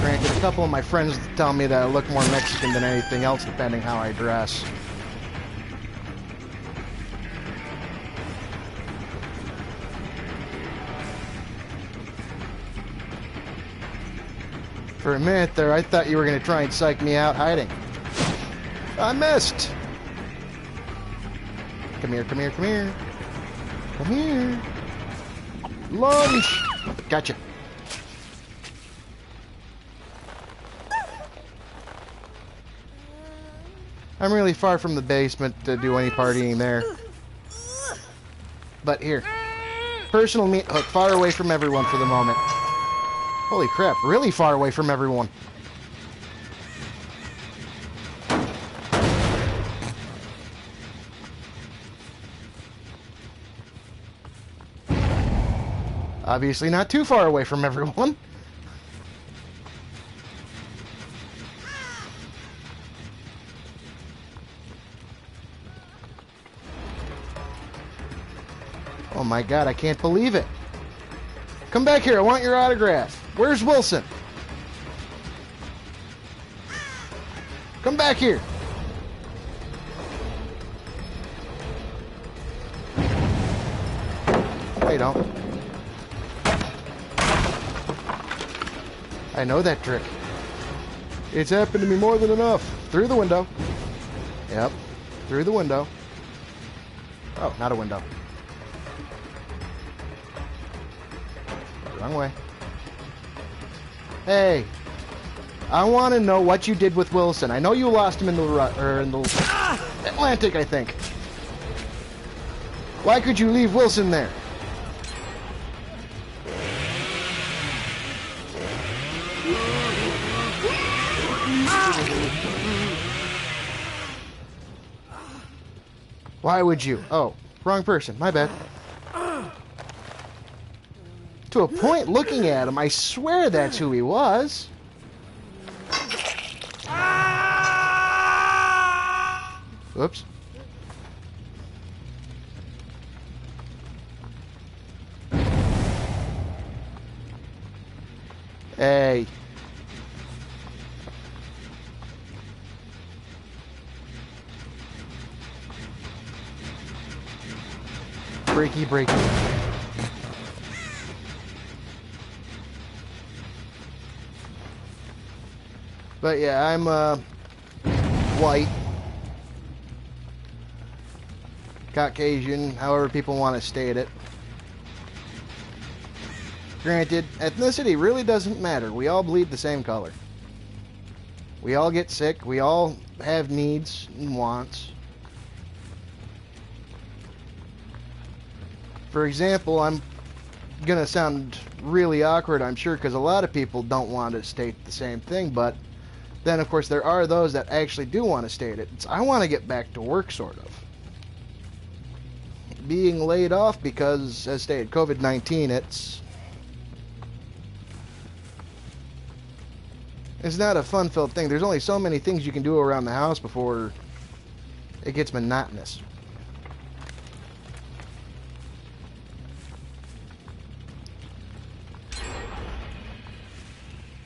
Granted, a couple of my friends tell me that I look more Mexican than anything else, depending how I dress. For a minute there, I thought you were going to try and psych me out hiding. I missed! Come here, come here, come here. Come here. Lunge! Gotcha. I'm really far from the basement to do any partying there. But here. Personal meat hook, far away from everyone for the moment. Holy crap, really far away from everyone. Obviously not too far away from everyone. Oh my god, I can't believe it. Come back here, I want your autograph. Where's Wilson? Come back here. They don't. I know that trick. It's happened to me more than enough. Through the window. Yep. Through the window. Oh, not a window. Wrong way. Hey, I want to know what you did with Wilson. I know you lost him in the Atlantic, I think. Why could you leave Wilson there? Why would you? Oh, wrong person. My bad. To a point, looking at him, I swear that's who he was. Whoops. Hey. Breaky, breaky. But yeah, I'm white, Caucasian, however people want to state it. Granted, ethnicity really doesn't matter. We all bleed the same color. We all get sick. We all have needs and wants. For example, I'm gonna sound really awkward, I'm sure, because a lot of people don't want to state the same thing, but then, of course, there are those that actually do want to state it. I want to get back to work, sort of. Being laid off because, as stated, COVID-19, it's not a fun-filled thing. There's only so many things you can do around the house before it gets monotonous.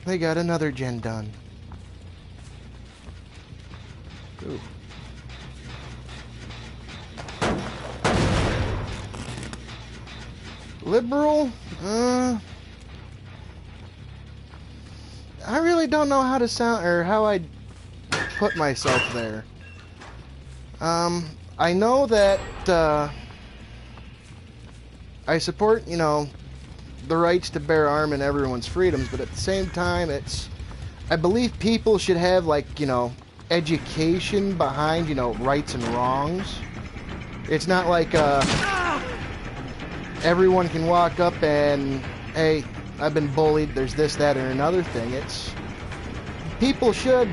They got another gen done. Ooh. Liberal? I really don't know how to sound, or how I'd put myself there. I know that, I support, you know, the rights to bear arm and everyone's freedoms, but at the same time, I believe people should have, like, you know, education behind, you know, rights and wrongs. It's not like, everyone can walk up and, hey, I've been bullied, there's this, that, and another thing. People should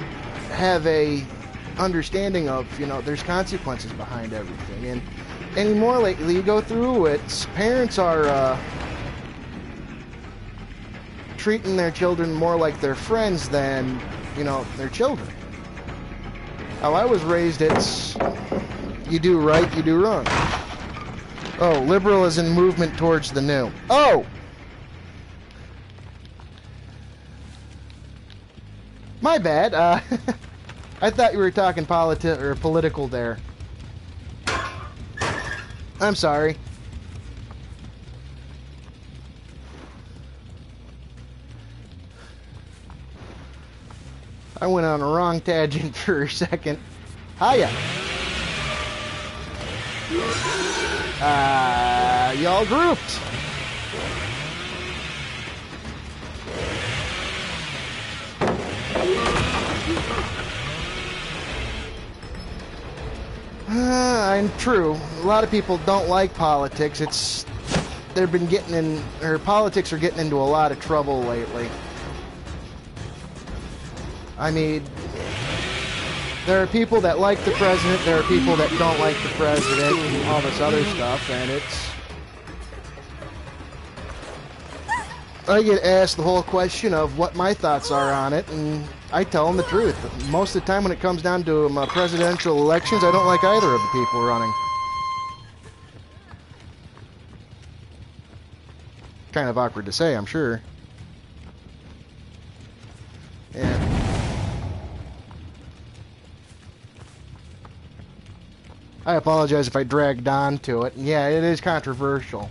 have a understanding of, you know, there's consequences behind everything. And anymore lately, you go through it, parents are treating their children more like their friends than, you know, their children. How I was raised, it's you do right, you do wrong. Oh, liberalism movement towards the new. Oh! My bad. I thought you were talking political there. I'm sorry. I went on a wrong tangent for a second. Hiya. Y'all grouped. I'm true. A lot of people don't like politics. They've been getting in, or politics are getting into a lot of trouble lately. I mean, there are people that like the president, there are people that don't like the president, and all this other stuff, and I get asked the whole question of what my thoughts are on it, and I tell them the truth. Most of the time when it comes down to presidential elections, I don't like either of the people running. Kind of awkward to say, I'm sure. Yeah. I apologize if I dragged on to it. Yeah, it is controversial.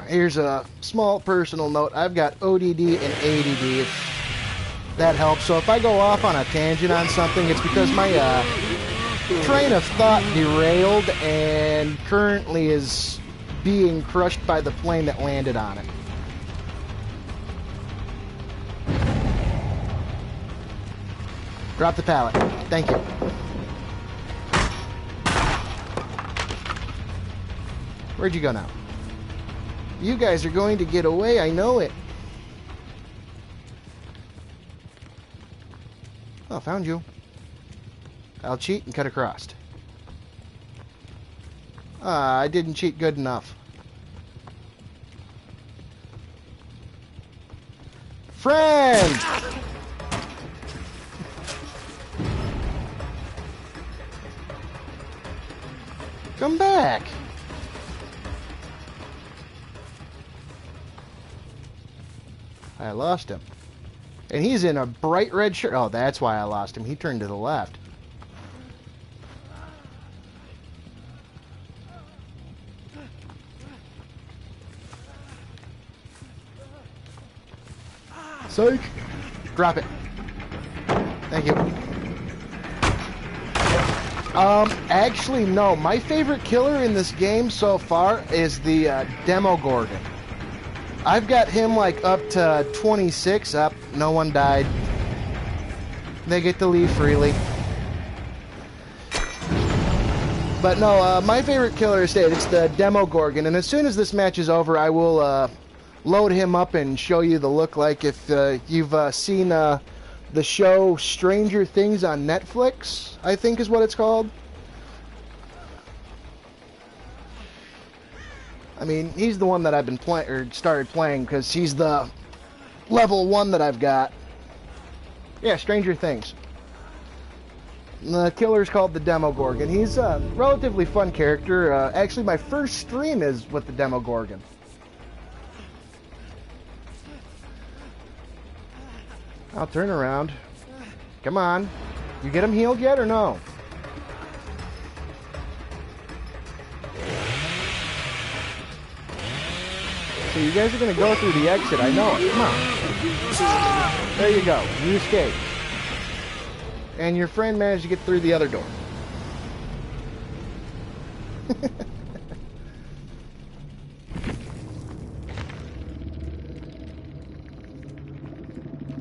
Here's a small personal note. I've got ODD and ADD, if that helps. So if I go off on a tangent on something, it's because my train of thought derailed and currently is being crushed by the plane that landed on it. Drop the pallet. Thank you. Where'd you go now? You guys are going to get away, I know it. Oh, found you. I'll cheat and cut across. I didn't cheat good enough. Friend! Come back! I lost him. And he's in a bright red shirt. Oh, that's why I lost him. He turned to the left. Psych! Drop it. Thank you. Actually, no. My favorite killer in this game so far is the Demogorgon. I've got him like up to 26 up. No one died. They get to leave freely. But no, my favorite killer is it's the Demogorgon. And as soon as this match is over, I will load him up and show you the look like. If you've seen the show Stranger Things on Netflix, I think is what it's called. I mean, he's the one that I've been playing, or started playing, because he's the level 1 that I've got. Yeah, Stranger Things. The killer's called the Demogorgon. He's a relatively fun character. Actually, my first stream is with the Demogorgon. I'll turn around. Come on. You get him healed yet, or no? So you guys are going to go through the exit. I know it. Come on. There you go. You escaped. And your friend managed to get through the other door.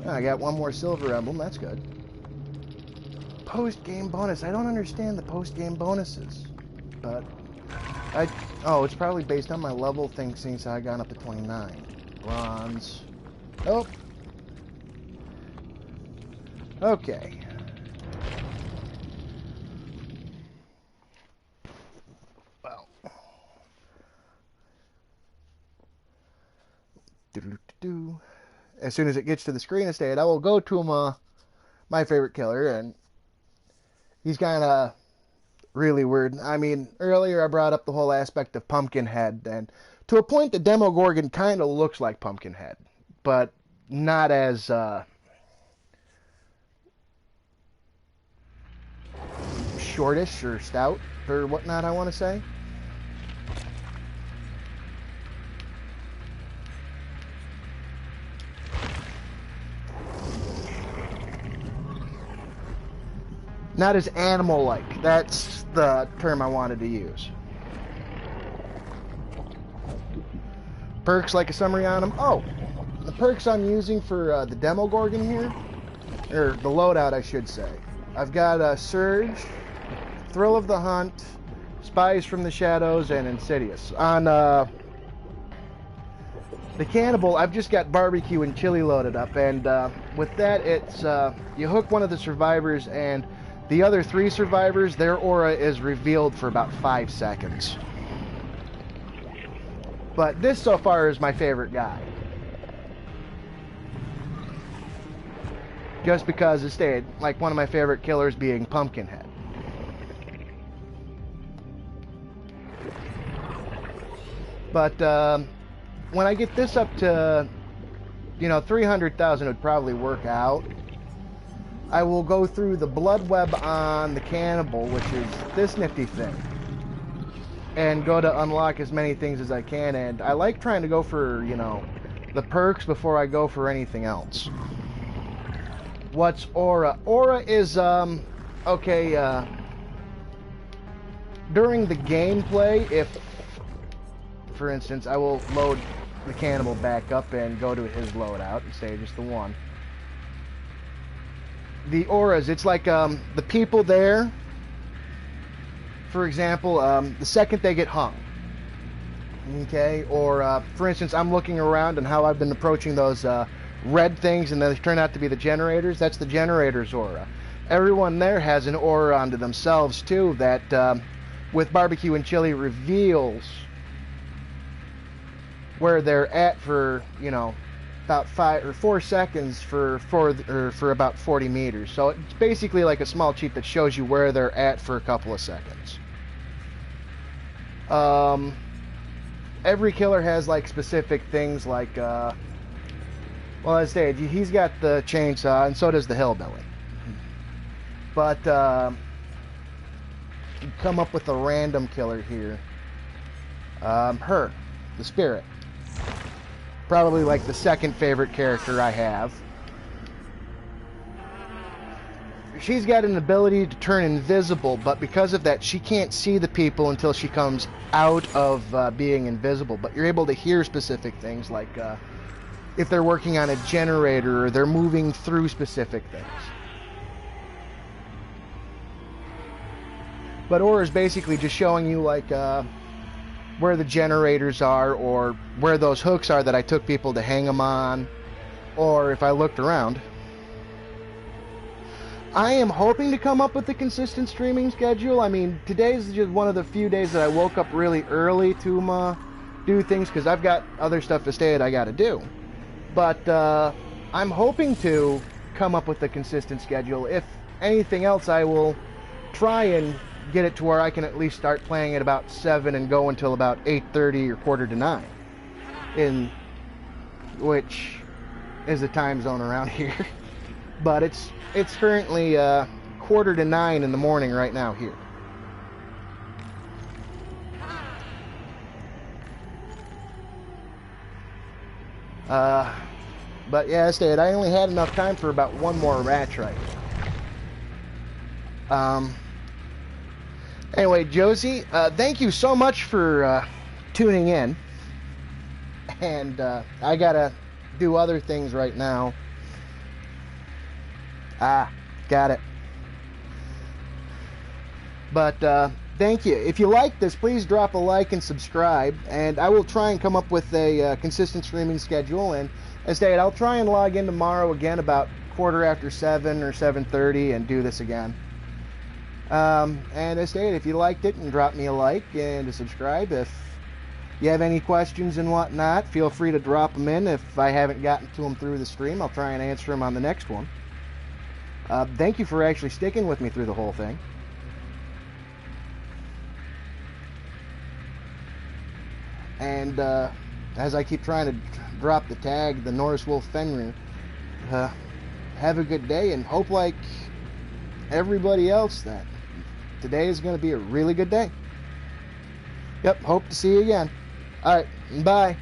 I got one more silver emblem, that's good. Post-game bonus. I don't understand the post-game bonuses. But, oh, it's probably based on my level thing since I got up to 29. Bronze. Oh. Okay. Well. Do-do-do-do. As soon as it gets to the screen instead, I will go to my favorite killer, and he's kind of really weird. I mean, earlier I brought up the whole aspect of Pumpkinhead, and to a point the Demogorgon kind of looks like Pumpkinhead, but not as shortish or stout or whatnot, I want to say. Not as animal-like. That's the term I wanted to use. Perks, like a summary on them. Oh, the perks I'm using for the Demogorgon here, or the loadout, I should say. I've got Surge, Thrill of the Hunt, Spies from the Shadows, and Insidious. On the Cannibal, I've just got Barbecue and Chili loaded up, and with that, it's you hook one of the survivors, and the other 3 survivors, their aura is revealed for about 5 seconds. But this so far is my favorite guy. Just because it stayed like one of my favorite killers being Pumpkinhead. But when I get this up to, 300,000, it would probably work out. I will go through the blood web on the Cannibal, which is this nifty thing, and go to unlock as many things as I can. And I like trying to go for, the perks before I go for anything else. What's Aura? Aura is, during the gameplay, if, for instance, I will load the Cannibal back up and go to his loadout and say just the one. The auras, it's like the people there, for example, the second they get hung, okay, or for instance, I'm looking around and how I've been approaching those red things, and they turn out to be the generators. That's the generator's aura. Everyone there has an aura onto themselves too that with Barbecue and Chili reveals where they're at for, about 5 or 4 seconds for about 40 meters. So it's basically like a small cheat that shows you where they're at for a couple of seconds. Every killer has like specific things like, well, I say he's got the chainsaw, and so does the hillbilly. But you come up with a random killer here. Her, the spirit. Probably like the second favorite character I have. She's got an ability to turn invisible, but because of that, she can't see the people until she comes out of being invisible. But you're able to hear specific things, like if they're working on a generator or they're moving through specific things. But Aura is basically just showing you like where the generators are, or where those hooks are that I took people to hang them on, or if I looked around. I am hoping to come up with a consistent streaming schedule. I mean, today's just one of the few days that I woke up really early to do things, because I've got other stuff to stay at I gotta do. But I'm hoping to come up with a consistent schedule. If anything else, I will try and get it to where I can at least start playing at about 7 and go until about 8:30 or 8:45, in which is the time zone around here. But it's currently 8:45 in the morning right now here. But yeah, I said I only had enough time for about one more match right now. Anyway, Josie, thank you so much for tuning in. And I gotta do other things right now. Got it. But thank you. If you like this, please drop a like and subscribe. And I will try and come up with a consistent streaming schedule. And as stated, I'll try and log in tomorrow again about 7:15 or 7:30 and do this again. And as stated, if you liked it, and drop me a like and a subscribe. If you have any questions and whatnot, feel free to drop them in. If I haven't gotten to them through the stream, I'll try and answer them on the next one. Thank you for actually sticking with me through the whole thing. And as I keep trying to drop the tag, the Norse wolf Fenrir, have a good day, and hope like everybody else that today is going to be a really good day. Yep, hope to see you again. Alright, bye.